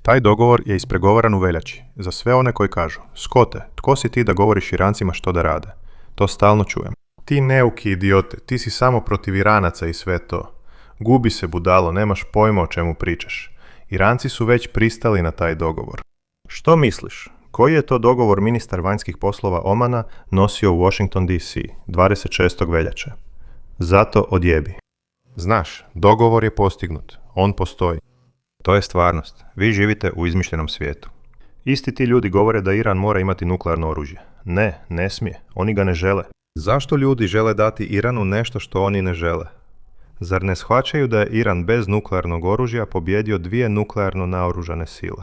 Speaker 3: Taj dogovor je ispregovaran u veljači. Za sve one koji kažu, Skote, tko si ti da govoriš Irancima što da rade? To stalno čujem. Ti neuki idiote, ti si samo protiv Iranaca i sve to. Gubi se budalo, nemaš pojma o čemu pričaš. Iranci su već pristali na taj dogovor. Što misliš? Koji je to dogovor ministar vanjskih poslova Omana nosio u Washington DC 26. veljače? Zato odjebi. Znaš, dogovor je postignut. On postoji. To je stvarnost. Vi živite u izmišljenom svijetu. Isti ti ljudi govore da Iran mora imati nuklearno oružje. Ne, ne smije. Oni ga ne žele. Zašto ljudi žele dati Iranu nešto što oni ne žele? Zar ne shvaćaju da je Iran bez nuklearnog oružja pobjedio 2 nuklearno naoružane sile?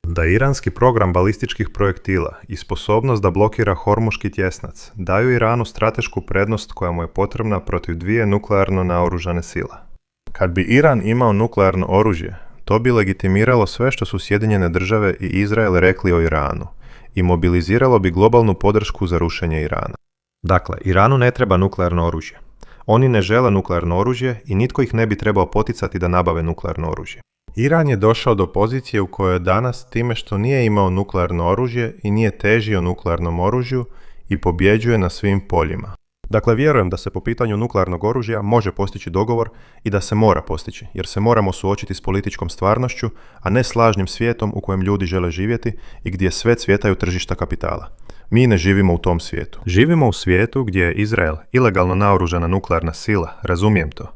Speaker 3: Da iranski program balističkih projektila i sposobnost da blokira Hormuški tjesnac daju Iranu stratešku prednost koja mu je potrebna protiv 2 nuklearno naoružane sile. Kad bi Iran imao nuklearno oružje, to bi legitimiralo sve što su Sjedinjene države i Izrael rekli o Iranu i mobiliziralo bi globalnu podršku za rušenje Irana. Dakle, Iranu ne treba nuklearno oružje. Oni ne žele nuklearno oružje i nitko ih ne bi trebao poticati da nabave nuklearno oružje. Iran je došao do pozicije u kojoj je danas time što nije imao nuklearno oružje i nije težio nuklearnom oružju i pobjeđuje na svim poljima. Dakle, vjerujem da se po pitanju nuklearnog oružja može postići dogovor i da se mora postići, jer se moramo suočiti s političkom stvarnošću, a ne s lažnim svijetom u kojem ljudi žele živjeti i gdje sve cvjetaju tržišta kapitala. Mi ne živimo u tom svijetu. Živimo u svijetu gdje je Izrael ilegalno naoružana nuklearna sila, razumijem to.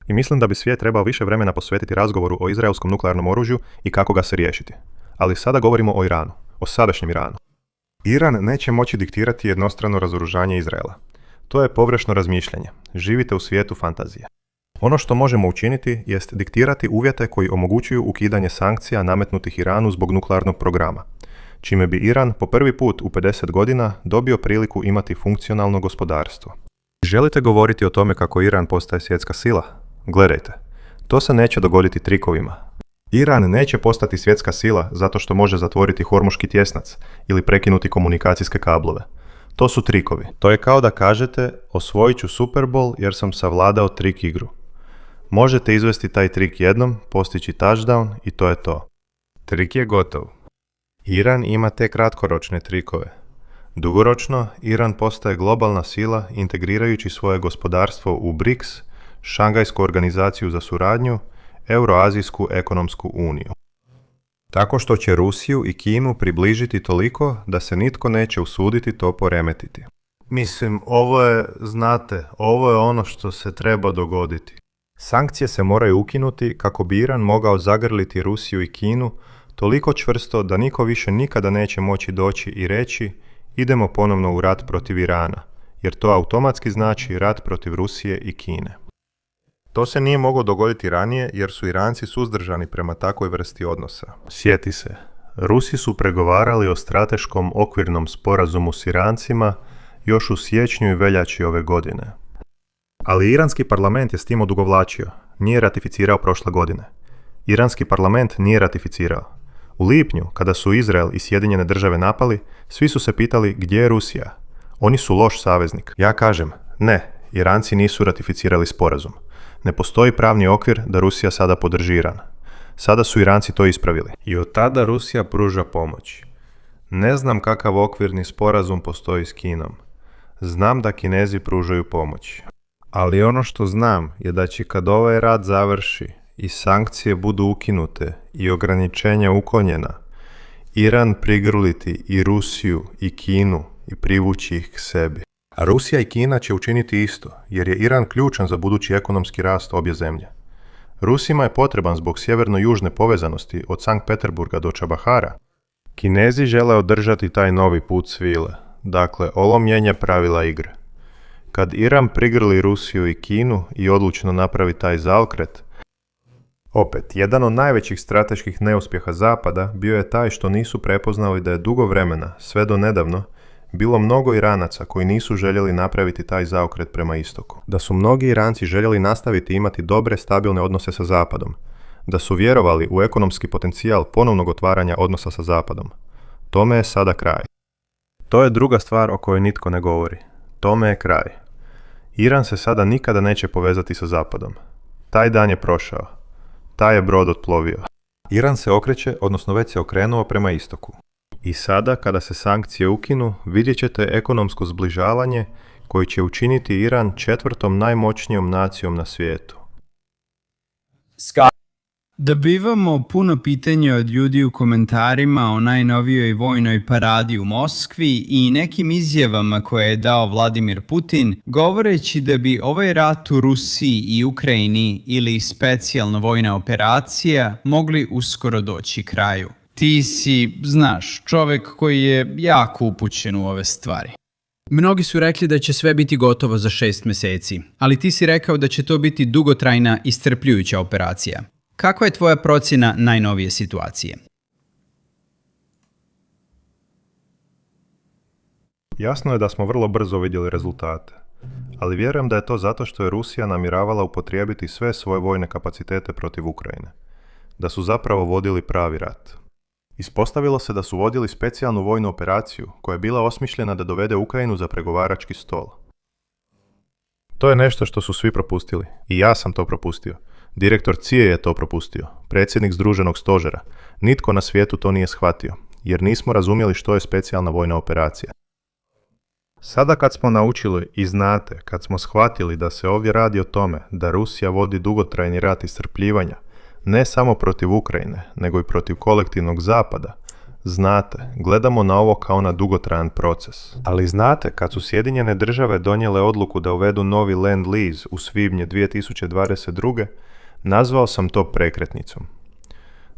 Speaker 3: I mislim da bi svijet trebao više vremena posvetiti razgovoru o izraelskom nuklearnom oružju i kako ga se riješiti. Ali sada govorimo o Iranu, o sadašnjem Iranu. Iran neće moći diktirati jednostrano razoružanje Izraela. To je pogrešno razmišljanje. Živite u svijetu fantazije. Ono što možemo učiniti jest diktirati uvjete koji omogućuju ukidanje sankcija nametnutih Iranu zbog nuklearnog programa, čime bi Iran po prvi put u 50 godina dobio priliku imati funkcionalno gospodarstvo. Želite govoriti o tome kako Iran postaje svjetska sila? Gledajte, to se neće dogoditi trikovima. Iran neće postati svjetska sila zato što može zatvoriti Hormuški tjesnac ili prekinuti komunikacijske kablove. To su trikovi. To je kao da kažete, osvojit ću Super Bowl jer sam savladao trik igru. Možete izvesti taj trik jednom, postići touchdown i to je to. Trik je gotov. Iran ima te kratkoročne trikove. Dugoročno, Iran postaje globalna sila integrirajući svoje gospodarstvo u BRICS, Šangajsku organizaciju za suradnju, Euroazijsku ekonomsku uniju. Tako što će Rusiju i Kinu približiti toliko da se nitko neće usuditi to poremetiti. Mislim, ovo je ono što se treba dogoditi. Sankcije se moraju ukinuti kako bi Iran mogao zagrliti Rusiju i Kinu toliko čvrsto da niko više nikada neće moći doći i reći idemo ponovno u rat protiv Irana, jer to automatski znači rat protiv Rusije i Kine. To se nije moglo dogoditi ranije jer su Iranci suzdržani prema takvoj vrsti odnosa. Sjeti se, Rusi su pregovarali o strateškom okvirnom sporazumu s Irancima još u siječnju i veljači ove godine. Ali iranski parlament je s tim odugovlačio, nije ratificirao prošle godine. Iranski parlament nije ratificirao. U lipnju, kada su Izrael i Sjedinjene države napali, svi su se pitali gdje je Rusija. Oni su loš saveznik. Ja kažem, ne, Iranci nisu ratificirali sporazum. Ne postoji pravni okvir da Rusija sada podrži Iran. Sada su Iranci to ispravili. I od tada Rusija pruža pomoć. Ne znam kakav okvirni sporazum postoji s Kinom. Znam da Kinezi pružaju pomoć. Ali ono što znam je da će kad ovaj rat završi i sankcije budu ukinute i ograničenja uklonjena, Iran prigrliti i Rusiju i Kinu i privući ih k sebi. A Rusija i Kina će učiniti isto, jer je Iran ključan za budući ekonomski rast obje zemlje. Rusima je potreban zbog sjeverno-južne povezanosti od Sankt Peterburga do Čabahara. Kinezi žele održati taj novi put svile, dakle olomljenje pravila igre. Kad Iran prigrli Rusiju i Kinu i odlučno napravi taj zaokret, opet, jedan od najvećih strateških neuspjeha Zapada bio je taj što nisu prepoznali da je dugo vremena, sve do nedavno, bilo mnogo Iranaca koji nisu željeli napraviti taj zaokret prema istoku. Da su mnogi Iranci željeli nastaviti imati dobre, stabilne odnose sa Zapadom. Da su vjerovali u ekonomski potencijal ponovnog otvaranja odnosa sa Zapadom. Tome je sada kraj. To je druga stvar o kojoj nitko ne govori. Tome je kraj. Iran se sada nikada neće povezati sa Zapadom. Taj dan je prošao. Taj je brod otplovio. Iran se okreće, odnosno već se okrenuo prema istoku. I sada, kada se sankcije ukinu, vidjet ćete ekonomsko zbližavanje koji će učiniti Iran 4. najmoćnijom nacijom na svijetu.
Speaker 4: Dobivamo puno pitanja od ljudi u komentarima o najnovijoj vojnoj paradi u Moskvi i nekim izjavama koje je dao Vladimir Putin, govoreći da bi ovaj rat u Rusiji i Ukrajini ili specijalna vojna operacija mogli uskoro doći kraju. Ti si, znaš, čovjek koji je jako upućen u ove stvari. Mnogi su rekli da će sve biti gotovo za 6 mjeseci, ali ti si rekao da će to biti dugotrajna, iscrpljujuća operacija. Kakva je tvoja procjena najnovije situacije?
Speaker 3: Jasno je da smo vrlo brzo vidjeli rezultate, ali vjerujem da je to zato što je Rusija namjeravala upotrijebiti sve svoje vojne kapacitete protiv Ukrajine, da su zapravo vodili pravi rat. Ispostavilo se da su vodili specijalnu vojnu operaciju koja je bila osmišljena da dovede Ukrajinu za pregovarački stol. To je nešto što su svi propustili i ja sam to propustio. Direktor CIA je to propustio, predsjednik Združenog stožera. Nitko na svijetu to nije shvatio, jer nismo razumjeli što je specijalna vojna operacija. Sada kad smo naučili i znate, kad smo shvatili da se ovdje radi o tome da Rusija vodi dugotrajni rat iscrpljivanja, ne samo protiv Ukrajine, nego i protiv kolektivnog zapada, znate, gledamo na ovo kao na dugotrajan proces. Ali znate, kad su Sjedinjene države donijele odluku da uvedu novi Land-Lease u svibnju 2022. Nazvao sam to prekretnicom.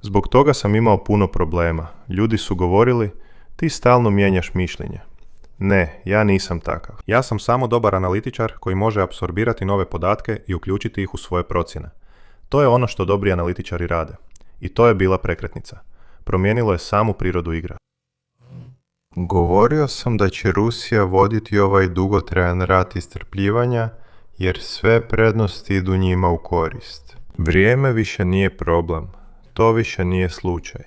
Speaker 3: Zbog toga sam imao puno problema. Ljudi su govorili, ti stalno mijenjaš mišljenje. Ne, ja nisam takav. Ja sam samo dobar analitičar koji može apsorbirati nove podatke i uključiti ih u svoje procjene. To je ono što dobri analitičari rade. I to je bila prekretnica. Promijenilo je samu prirodu igre. Govorio sam da će Rusija voditi ovaj dugotrajan rat iscrpljivanja, jer sve prednosti idu njima u korist. Vrijeme više nije problem. To više nije slučaj.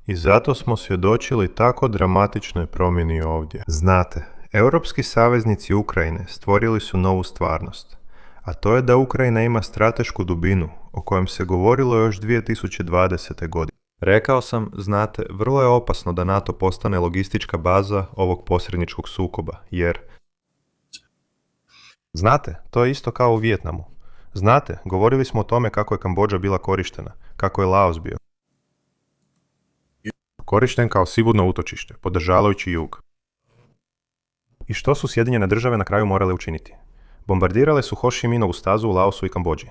Speaker 3: I zato smo svjedočili tako dramatičnoj promjeni ovdje. Znate, europski saveznici Ukrajine stvorili su novu stvarnost. A to je da Ukrajina ima stratešku dubinu, o kojem se govorilo još 2020. godine. Rekao sam, znate, vrlo je opasno da NATO postane logistička baza ovog posredničkog sukoba, jer... Znate, to je isto kao u Vijetnamu. Znate, govorili smo o tome kako je Kambodža bila korištena, kako je Laos bio. Korišten kao sigurno utočište, podržavajući jug. I što su Sjedinjene države na kraju morale učiniti? Bombardirale su Ho Chi Minhovu stazu u Laosu i Kambodži.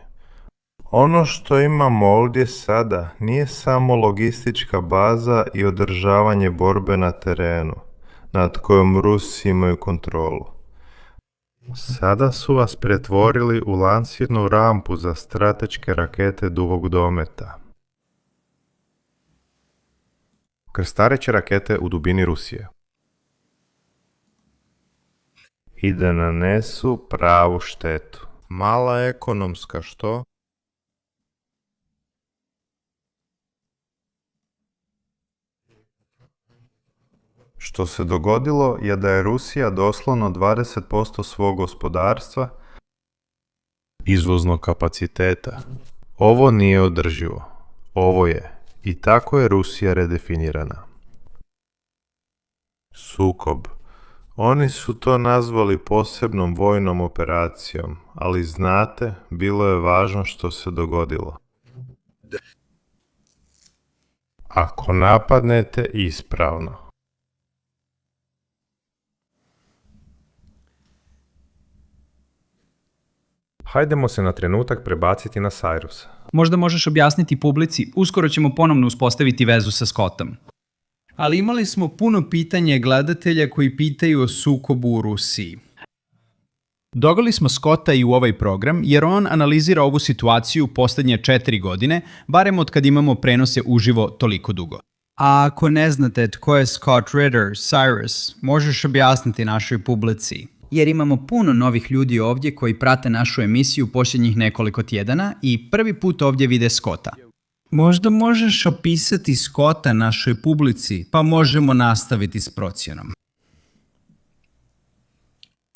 Speaker 3: Ono što imamo ovdje sada nije samo logistička baza i održavanje borbe na terenu, nad kojom Rusi imaju kontrolu. Sada su vas pretvorili u lansirnu rampu za strateške rakete dugog dometa. Krstareće rakete u dubini Rusije. I da nanesu pravu štetu. Mala ekonomska, što? Što se dogodilo je da je Rusija doslovno 20% svog gospodarstva izvoznog kapaciteta. Ovo nije održivo. Ovo je. I tako je Rusija redefinirana. Sukob. Oni su to nazvali posebnom vojnom operacijom, ali znate, bilo je važno što se dogodilo. Ako napadnete ispravno. Hajdemo se na trenutak prebaciti na Cyrus.
Speaker 4: Možda možeš objasniti publici, uskoro ćemo ponovno uspostaviti vezu sa Scottom. Ali imali smo puno pitanja gledatelja koji pitaju o sukobu u Rusiji. Doveli smo Scotta i u ovaj program jer on analizira ovu situaciju posljednje 4 godine, barem od kad imamo prenose uživo toliko dugo. A ako ne znate tko je Scott Ritter, Cyrus, možeš objasniti našoj publici. Jer imamo puno novih ljudi ovdje koji prate našu emisiju posljednjih nekoliko tjedana i prvi put ovdje vide Scotta. Možda možeš opisati Scotta našoj publici, pa možemo nastaviti s procjenom.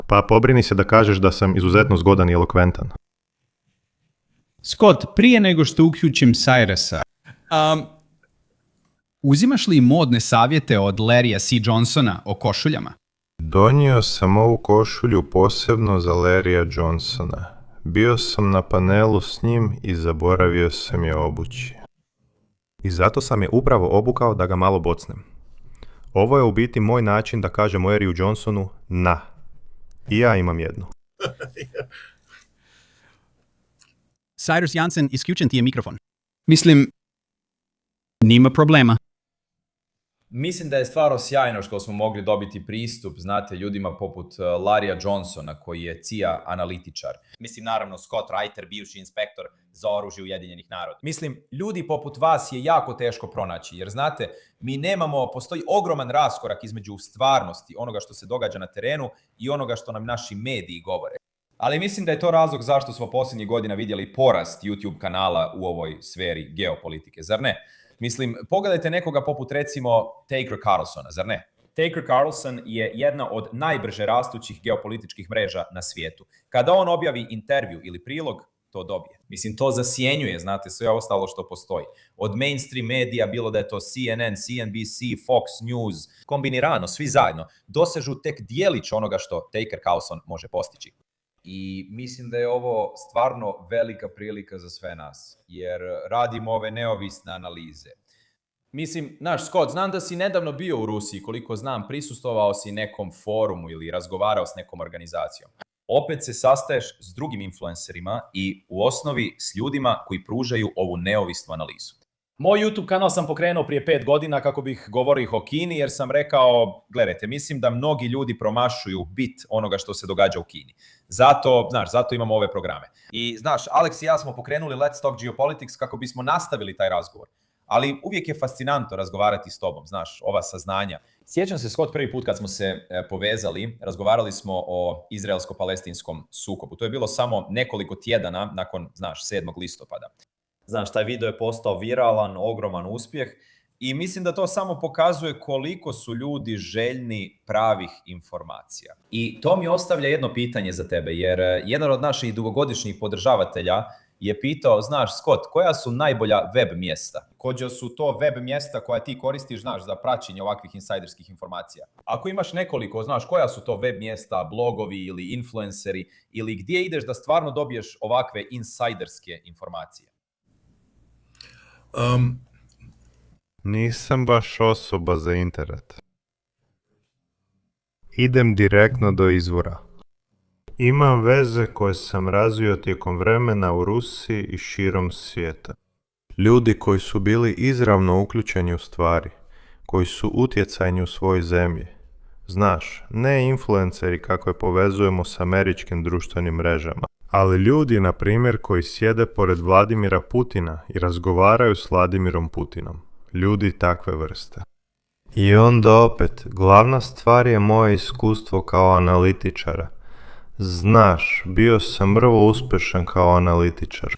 Speaker 3: Pa pobrini se da kažeš da sam izuzetno zgodan i elokventan.
Speaker 4: Scott, prije nego što uključim Cyrusa, Uzimaš li modne savjete od Larrya C. Johnsona o košuljama?
Speaker 3: Donio sam ovu košulju posebno za Larrya Johnsona. Bio sam na panelu s njim i zaboravio sam je obući. I zato sam je upravo obukao da ga malo bocnem. Ovo je u biti moj način da kažem Larryu Johnsonu na. I ja imam jednu.
Speaker 4: Cyrus Jansen, isključen ti je mikrofon. Mislim, nima problema.
Speaker 1: Mislim da je stvarno sjajno što smo mogli dobiti pristup, znate, ljudima poput Larrya Johnsona, koji je CIA analitičar. Mislim, naravno, Scott Reiter, bivši inspektor za oružje Ujedinjenih naroda. Mislim, ljudi poput vas je jako teško pronaći, jer znate, postoji ogroman raskorak između stvarnosti, onoga što se događa na terenu i onoga što nam naši mediji govore. Ali mislim da je to razlog zašto smo posljednjih godina vidjeli porast YouTube kanala u ovoj sferi geopolitike, zar ne? Mislim, pogledajte nekoga poput recimo Tucker Carlsona, zar ne? Tucker Carlson je jedna od najbrže rastućih geopolitičkih mreža na svijetu. Kada on objavi intervju ili prilog, to dobije. Mislim, to zasjenjuje, znate, sve ostalo što postoji. Od mainstream medija, bilo da je to CNN, CNBC, Fox News, kombinirano, svi zajedno, dosežu tek dijelić onoga što Tucker Carlson može postići. I mislim da je ovo stvarno velika prilika za sve nas, jer radimo ove neovisne analize. Mislim, Scott, znam da si nedavno bio u Rusiji, koliko znam, prisustvovao si nekom forumu ili razgovarao s nekom organizacijom. Opet se sastaješ s drugim influencerima i u osnovi s ljudima koji pružaju ovu neovisnu analizu. Moj YouTube kanal sam pokrenuo prije 5 godina kako bih govorio o Kini, jer sam rekao, gledajte, mislim da mnogi ljudi promašuju bit onoga što se događa u Kini. Zato imamo ove programe. I Alex i ja smo pokrenuli Let's Talk Geopolitics kako bismo nastavili taj razgovor. Ali uvijek je fascinantno razgovarati s tobom, ova saznanja. Sjećam se, Scott, prvi put kad smo se povezali, razgovarali smo o izraelsko-palestinskom sukobu. To je bilo samo nekoliko tjedana nakon, 7. listopada. Taj video je postao viralan, ogroman uspjeh i mislim da to samo pokazuje koliko su ljudi željni pravih informacija. I to mi ostavlja jedno pitanje za tebe, jer jedan od naših dugogodišnjih podržavatelja je pitao, Scott, koja su najbolja web mjesta? Koje su to web mjesta koja ti koristiš, za praćenje ovakvih insajderskih informacija? Ako imaš nekoliko, koja su to web mjesta, blogovi ili influenceri, ili gdje ideš da stvarno dobiješ ovakve insajderske informacije?
Speaker 3: Nisam baš osoba za internet. Idem direktno do izvora. Imam veze koje sam razvio tijekom vremena u Rusiji i širom svijeta. Ljudi koji su bili izravno uključeni u stvari, koji su utjecajni u svojoj zemlji. Ne influenceri kako je povezujemo s američkim društvenim mrežama, ali ljudi, na primjer, koji sjede pored Vladimira Putina i razgovaraju s Vladimirom Putinom. Ljudi takve vrste. I onda opet, glavna stvar je moje iskustvo kao analitičara. Bio sam vrlo uspješan kao analitičar.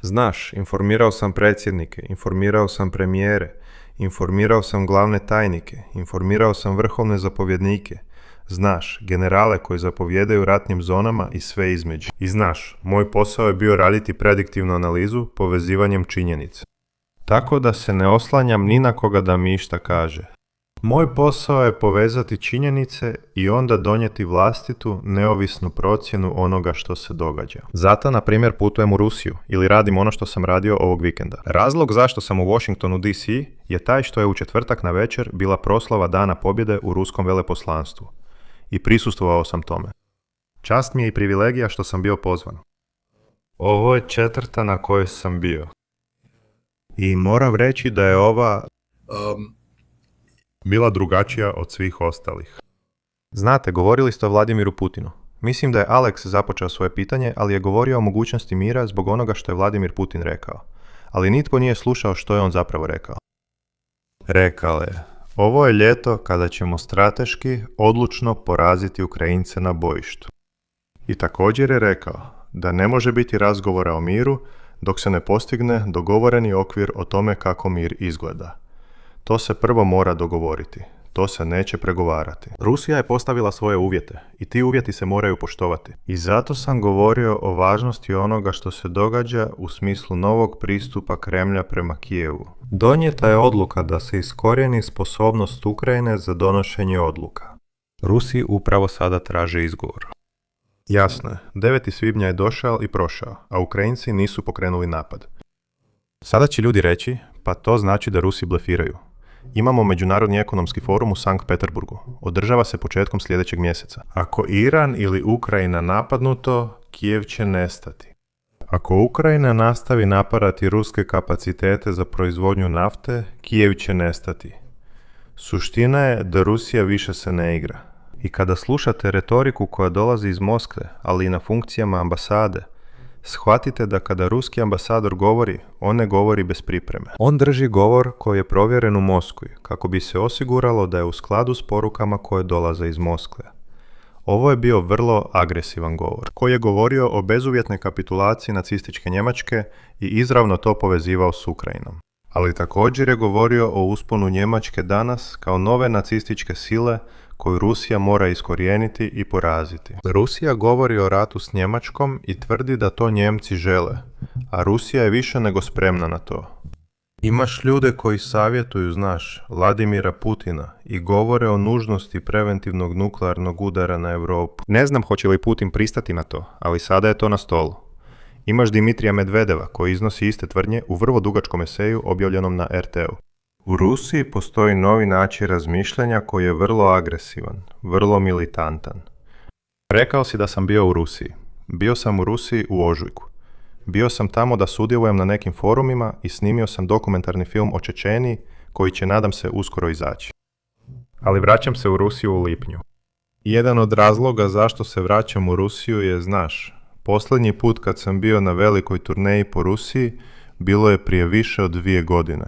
Speaker 3: Informirao sam predsjednike, informirao sam premijere, informirao sam glavne tajnike, informirao sam vrhovne zapovjednike. Generale koji zapovjedaju ratnim zonama i sve između. I moj posao je bio raditi prediktivnu analizu povezivanjem činjenica. Tako da se ne oslanjam ni na koga da mi išta kaže. Moj posao je povezati činjenice i onda donijeti vlastitu, neovisnu procjenu onoga što se događa. Zato, na primjer, putujem u Rusiju ili radim ono što sam radio ovog vikenda. Razlog zašto sam u Washingtonu DC je taj što je u četvrtak na večer bila proslava Dana pobjede u ruskom veleposlanstvu. I prisustvovao sam tome. Čast mi je i privilegija što sam bio pozvan. Ovo je 4. na kojoj sam bio. I moram reći da je ova bila drugačija od svih ostalih. Govorili ste o Vladimiru Putinu. Mislim da je Alex započeo svoje pitanje, ali je govorio o mogućnosti mira zbog onoga što je Vladimir Putin rekao. Ali nitko nije slušao što je on zapravo rekao. Rekao je: ovo je ljeto kada ćemo strateški, odlučno poraziti Ukrajince na bojištu. I također je rekao da ne može biti razgovora o miru dok se ne postigne dogovoreni okvir o tome kako mir izgleda. To se prvo mora dogovoriti. to se neće pregovarati. Rusija je postavila svoje uvjete i ti uvjeti se moraju poštovati. I zato sam govorio o važnosti onoga što se događa u smislu novog pristupa Kremlja prema Kijevu. Donijeta je odluka da se iskorijeni sposobnost Ukrajine za donošenje odluka. Rusi upravo sada traže izgovor. Jasno je, 9. svibnja je došao i prošao, a Ukrajinci nisu pokrenuli napad. Sada će ljudi reći, pa to znači da Rusi blefiraju. Imamo Međunarodni ekonomski forum u Sankt Peterburgu. Održava se početkom sljedećeg mjeseca. Ako Iran ili Ukrajina napadnuto, Kijev će nestati. Ako Ukrajina nastavi napadati ruske kapacitete za proizvodnju nafte, Kijev će nestati. Suština je da Rusija više se ne igra. I kada slušate retoriku koja dolazi iz Moskve, ali i na funkcijama ambasade, shvatite da kada ruski ambasador govori, on ne govori bez pripreme. On drži govor koji je provjeren u Moskvi, kako bi se osiguralo da je u skladu s porukama koje dolaze iz Moskve. Ovo je bio vrlo agresivan govor, koji je govorio o bezuvjetnoj kapitulaciji nacističke Njemačke i izravno to povezivao s Ukrajinom. Ali također je govorio o usponu Njemačke danas kao nove nacističke sile koju Rusija mora iskorijeniti i poraziti. Rusija govori o ratu s Njemačkom i tvrdi da to Njemci žele, a Rusija je više nego spremna na to. Imaš ljude koji savjetuju, znaš, Vladimira Putina i govore o nužnosti preventivnog nuklearnog udara na Europu. Ne znam hoće li Putin pristati na to, ali sada je to na stolu. Imaš Dimitrija Medvedeva koji iznosi iste tvrdnje u vrlo dugačkom eseju objavljenom na RT-u. U Rusiji postoji novi način razmišljanja koji je vrlo agresivan, vrlo militantan. Rekao si da sam bio u Rusiji. Bio sam u Rusiji u ožujku. Bio sam tamo da sudjelujem na nekim forumima i snimio sam dokumentarni film o Čečeniji koji će, nadam se, uskoro izaći. Ali vraćam se u Rusiju u lipnju. Jedan od razloga zašto se vraćam u Rusiju je, znaš, posljednji put kad sam bio na velikoj turneji po Rusiji bilo je prije više od 2 godine.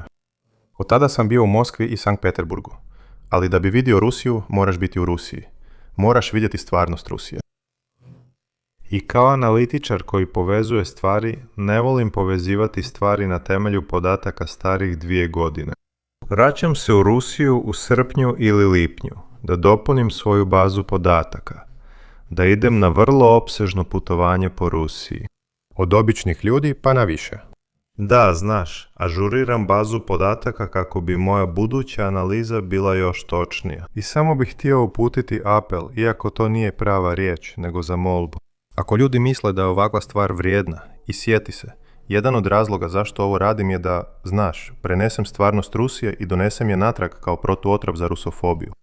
Speaker 3: Od tada sam bio u Moskvi i Sankt Peterburgu. Ali da bi vidio Rusiju, moraš biti u Rusiji. Moraš vidjeti stvarnost Rusije. I kao analitičar koji povezuje stvari, ne volim povezivati stvari na temelju podataka starih 2 godine. Vraćam se u Rusiju u srpnju ili lipnju, da dopunim svoju bazu podataka, da idem na vrlo opsežno putovanje po Rusiji. Od običnih ljudi pa na više. Da, znaš, ažuriram bazu podataka kako bi moja buduća analiza bila još točnija. I samo bih htio uputiti apel, iako to nije prava riječ, nego za molbu. Ako ljudi misle da je ovakva stvar vrijedna, i sjeti se, jedan od razloga zašto ovo radim je da, znaš, prenesem stvarnost Rusije i donesem je natrag kao protuotrov za rusofobiju.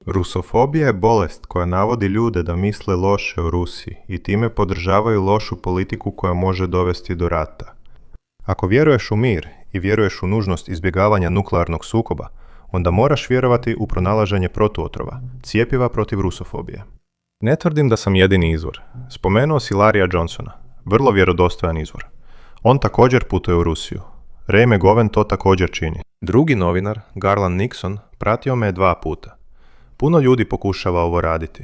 Speaker 3: Rusofobija je bolest koja navodi ljude da misle loše o Rusiji i time podržavaju lošu politiku koja može dovesti do rata. Ako vjeruješ u mir i vjeruješ u nužnost izbjegavanja nuklearnog sukoba, onda moraš vjerovati u pronalaženje protuotrova, cjepiva protiv rusofobije. Ne tvrdim da sam jedini izvor. Spomenuo si Larrya Johnsona, vrlo vjerodostojan izvor. On također putuje u Rusiju. Ray McGowan to također čini. Drugi novinar, Garland Nixon, pratio me 2 puta. Puno ljudi pokušava ovo raditi.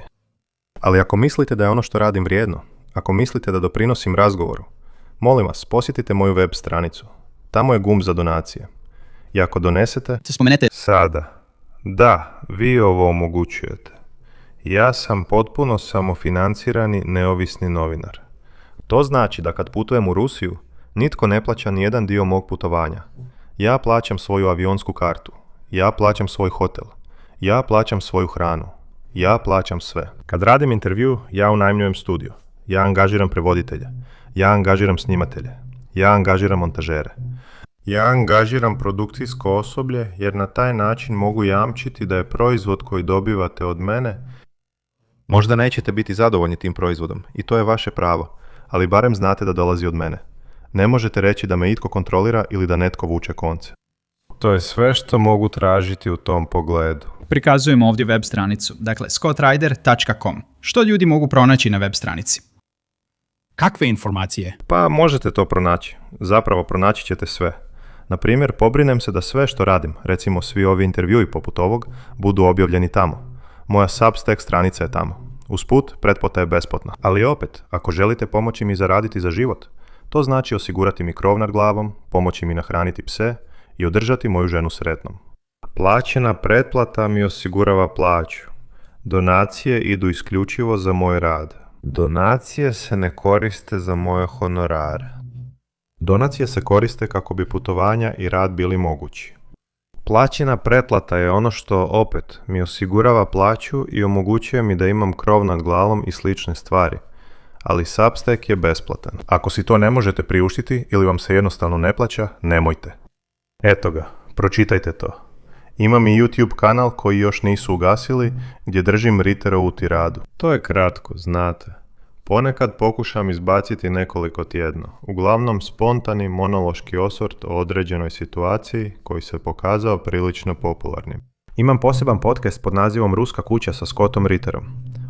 Speaker 3: Ali ako mislite da je ono što radim vrijedno, ako mislite da doprinosim razgovoru, molim vas, posjetite moju web stranicu. Tamo je gumb za donacije. I ako donesete...
Speaker 4: Spomenete...
Speaker 3: Sada. Da, vi ovo omogućujete. Ja sam potpuno samofinancirani neovisni novinar. To znači da kad putujem u Rusiju, nitko ne plaća ni jedan dio mog putovanja. Ja plaćam svoju avionsku kartu. Ja plaćam svoj hotel. Ja plaćam svoju hranu. Ja plaćam sve. Kad radim intervju, ja unajmljujem studio. Ja angažiram prevoditelje. Ja angažiram snimatelje. Ja angažiram montažere. Ja angažiram produkcijsko osoblje jer na taj način mogu jamčiti da je proizvod koji dobivate od mene. Možda nećete biti zadovoljni tim proizvodom i to je vaše pravo, ali barem znate da dolazi od mene. Ne možete reći da me itko kontrolira ili da netko vuče konce. To je sve što mogu tražiti u tom pogledu.
Speaker 4: Prikazujemo ovdje web stranicu, dakle scottrider.com. Što ljudi mogu pronaći na web stranici? Kakve informacije?
Speaker 3: Pa možete to pronaći. Zapravo pronaći ćete sve. Na primjer, pobrinem se da sve što radim, recimo svi ovi intervjui poput ovog, budu objavljeni tamo. Moja Substack stranica je tamo. Usput, pretplata je besplatna. Ali opet, ako želite pomoći mi zaraditi za život, to znači osigurati mi krov nad glavom, pomoći mi nahraniti pse i održati moju ženu sretnom. Plaćena pretplata mi osigurava plaću. Donacije idu isključivo za moj rad. Donacije se ne koriste za moje honorare. Donacije se koriste kako bi putovanja i rad bili mogući. Plaćena pretplata je ono što, opet, mi osigurava plaću i omogućuje mi da imam krov nad glavom i slične stvari. Ali Substack je besplatan. Ako si to ne možete priuštiti ili vam se jednostavno ne plaća, nemojte. Eto ga, pročitajte to. Imam i YouTube kanal koji još nisu ugasili, gdje držim Ritterovu tiradu. To je kratko, znate. Ponekad pokušam izbaciti nekoliko tjedno, uglavnom spontani monološki osvrt o određenoj situaciji koji se pokazao prilično popularnim. Imam poseban podcast pod nazivom Ruska kuća sa Scottom Ritterom.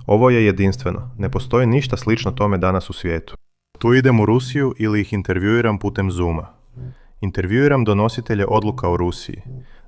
Speaker 3: Ovo je jedinstveno, ne postoji ništa slično tome danas u svijetu. Tu idem u Rusiju ili ih intervjuiram putem Zooma. Intervjuiram donositelje odluka u Rusiji,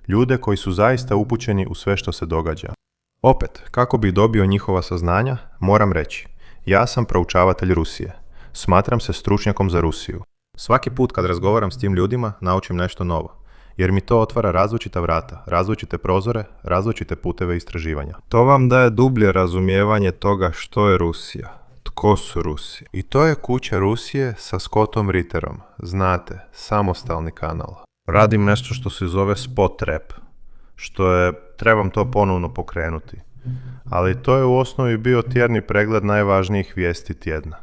Speaker 3: ljude koji su zaista upućeni u sve što se događa. Opet, kako bih dobio njihova saznanja, moram reći, ja sam proučavatelj Rusije. Smatram se stručnjakom za Rusiju. Svaki put kad razgovaram s tim ljudima, naučim nešto novo, jer mi to otvara različita vrata, različite prozore, različite puteve istraživanja. To vam daje dublje razumijevanje toga što je Rusija, tko su Rusi. I to je kuća Rusije sa Scottom Ritterom, znate, samostalni kanal. Radim nešto što se zove spot rap, trebam to ponovno pokrenuti. Ali to je u osnovi bio tjedni pregled najvažnijih vijesti tjedna.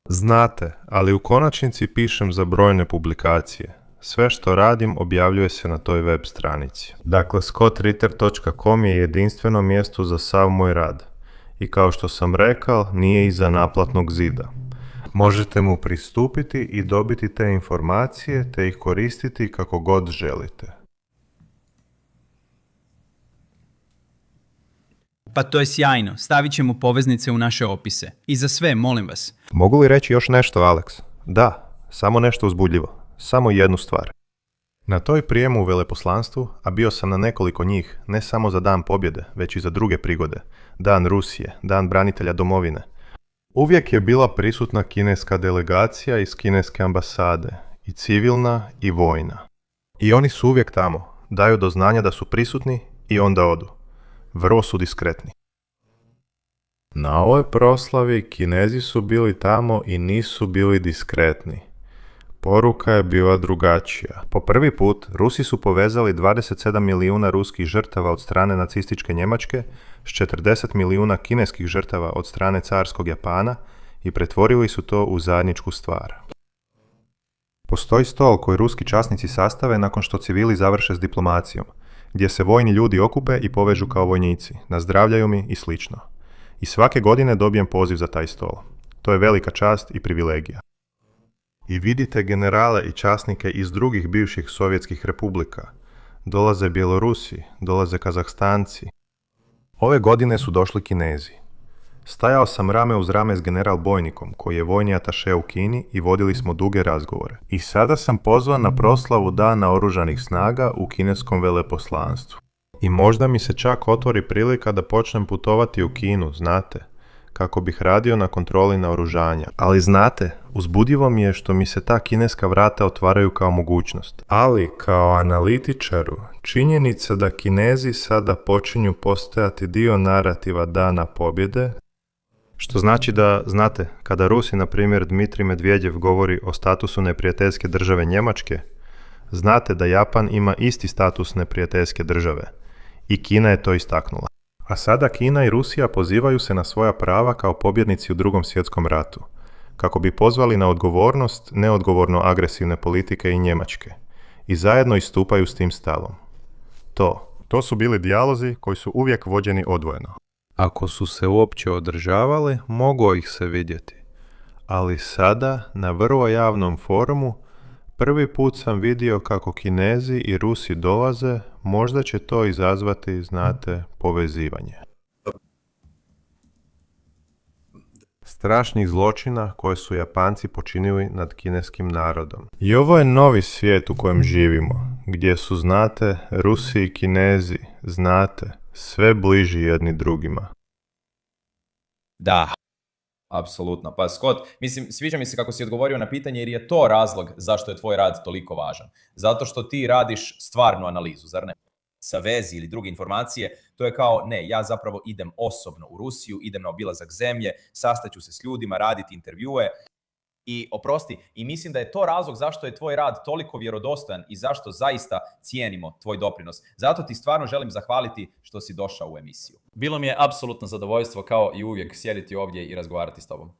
Speaker 3: Znate, ali u konačnici pišem za brojne publikacije. Sve što radim objavljuje se na toj web stranici. Dakle, scottritter.com je jedinstveno mjesto za sav moj rad. I kao što sam rekao, nije iza naplatnog zida. Možete mu pristupiti i dobiti te informacije te ih koristiti kako god želite.
Speaker 4: Pa to je sjajno, stavit ćemo poveznice u naše opise. I za sve, molim vas.
Speaker 3: Mogu li reći još nešto, Alex? Da, samo nešto uzbudljivo. Samo jednu stvar. Na toj prijemu u veleposlanstvu, a bio sam na nekoliko njih, ne samo za Dan pobjede, već i za druge prigode, Dan Rusije, Dan branitelja domovine, uvijek je bila prisutna kineska delegacija iz kineske ambasade, i civilna i vojna. I oni su uvijek tamo, daju do znanja da su prisutni i onda odu. Vrlo su diskretni. Na ovoj proslavi Kinezi su bili tamo i nisu bili diskretni. Poruka je bila drugačija. Po prvi put, Rusi su povezali 27 milijuna ruskih žrtava od strane nacističke Njemačke s 40 milijuna kineskih žrtava od strane carskog Japana i pretvorili su to u zajedničku stvar. Postoji stol koji ruski časnici sastave nakon što civili završe s diplomacijom, gdje se vojni ljudi okupe i povežu kao vojnici, nazdravljaju mi i slično. I svake godine dobijem poziv za taj stol. To je velika čast i privilegija. I vidite generale i časnike iz drugih bivših sovjetskih republika. Dolaze Bjelorusi, dolaze Kazahstanci. Ove godine su došli Kinezi. Stajao sam rame uz rame s general Bojnikom, koji je vojni ataše u Kini i vodili smo duge razgovore. I sada sam pozvan na proslavu Dana oružanih snaga u kineskom veleposlanstvu. I možda mi se čak otvori prilika da počnem putovati u Kinu, znate, kako bih radio na kontroli naoružanja. Ali znate, uzbudljivo mi je što mi se ta kineska vrata otvaraju kao mogućnost. Ali kao analitičaru, činjenica da Kinezi sada počinju postajati dio narativa Dana pobjede, što znači da, znate, kada Rusi, na primjer Dmitrij Medvedjev, govori o statusu neprijateljske države Njemačke, znate da Japan ima isti status neprijateljske države. I Kina je to istaknula. A sada Kina i Rusija pozivaju se na svoja prava kao pobjednici u Drugom svjetskom ratu, kako bi pozvali na odgovornost neodgovorno agresivne politike i Njemačke. I zajedno istupaju s tim stavom. To su bili dijalozi koji su uvijek vođeni odvojeno. Ako su se uopće održavali, moglo ih se vidjeti. Ali sada, na vrlo javnom forumu, prvi put sam vidio kako Kinezi i Rusi dolaze, možda će to izazvati, znate, povezivanje. Strašnih zločina koje su Japanci počinili nad kineskim narodom. I ovo je novi svijet u kojem živimo, gdje su, znate, Rusi i Kinezi, znate, sve bliži jedni drugima.
Speaker 1: Da, apsolutno. Pa Scott, mislim, sviđa mi se kako si odgovorio na pitanje jer je to razlog zašto je tvoj rad toliko važan. Zato što ti radiš stvarnu analizu, zar ne? sa vezi ili druge informacije, to je kao ne, ja zapravo idem osobno u Rusiju, idem na obilazak zemlje, sastaću se s ljudima, raditi intervjue. I oprosti, i mislim da je to razlog zašto je tvoj rad toliko vjerodostojan i zašto zaista cijenimo tvoj doprinos. Zato ti stvarno želim zahvaliti što si došao u emisiju.
Speaker 5: Bilo mi je apsolutno zadovoljstvo kao i uvijek sjediti ovdje i razgovarati s tobom.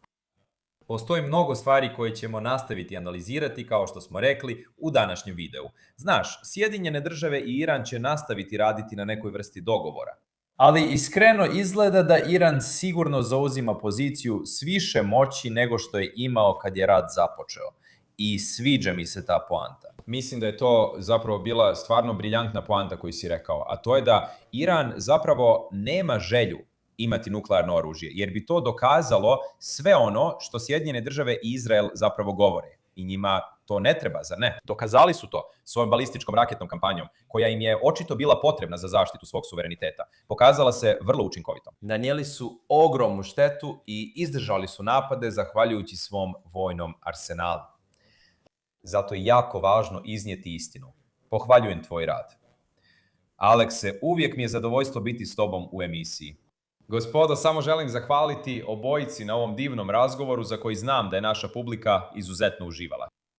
Speaker 1: Postoji mnogo stvari koje ćemo nastaviti analizirati, kao što smo rekli, u današnjem videu. Znaš, Sjedinjene države i Iran će nastaviti raditi na nekoj vrsti dogovora. Ali iskreno izgleda da Iran sigurno zauzima poziciju s više moći nego što je imao kad je rat započeo. I sviđa mi se ta poanta.
Speaker 2: Mislim da je to zapravo bila stvarno briljantna poanta koju si rekao, a to je da Iran zapravo nema želju imati nuklearno oružje, jer bi to dokazalo sve ono što Sjedinjene države i Izrael zapravo govore. I njima to ne treba, zar ne?
Speaker 1: Dokazali su to svojom balističkom raketnom kampanjom, koja im je očito bila potrebna za zaštitu svog suvereniteta. Pokazala se vrlo učinkovitom. Nanijeli su ogromnu štetu i izdržali su napade zahvaljujući svom vojnom arsenalu. Zato je jako važno iznijeti istinu. Pohvaljujem tvoj rad. Alekse, uvijek mi je zadovoljstvo biti s tobom u emisiji.
Speaker 2: Gospodo, samo želim zahvaliti obojici na ovom divnom razgovoru za koji znam da je naša publika izuzetno uživala.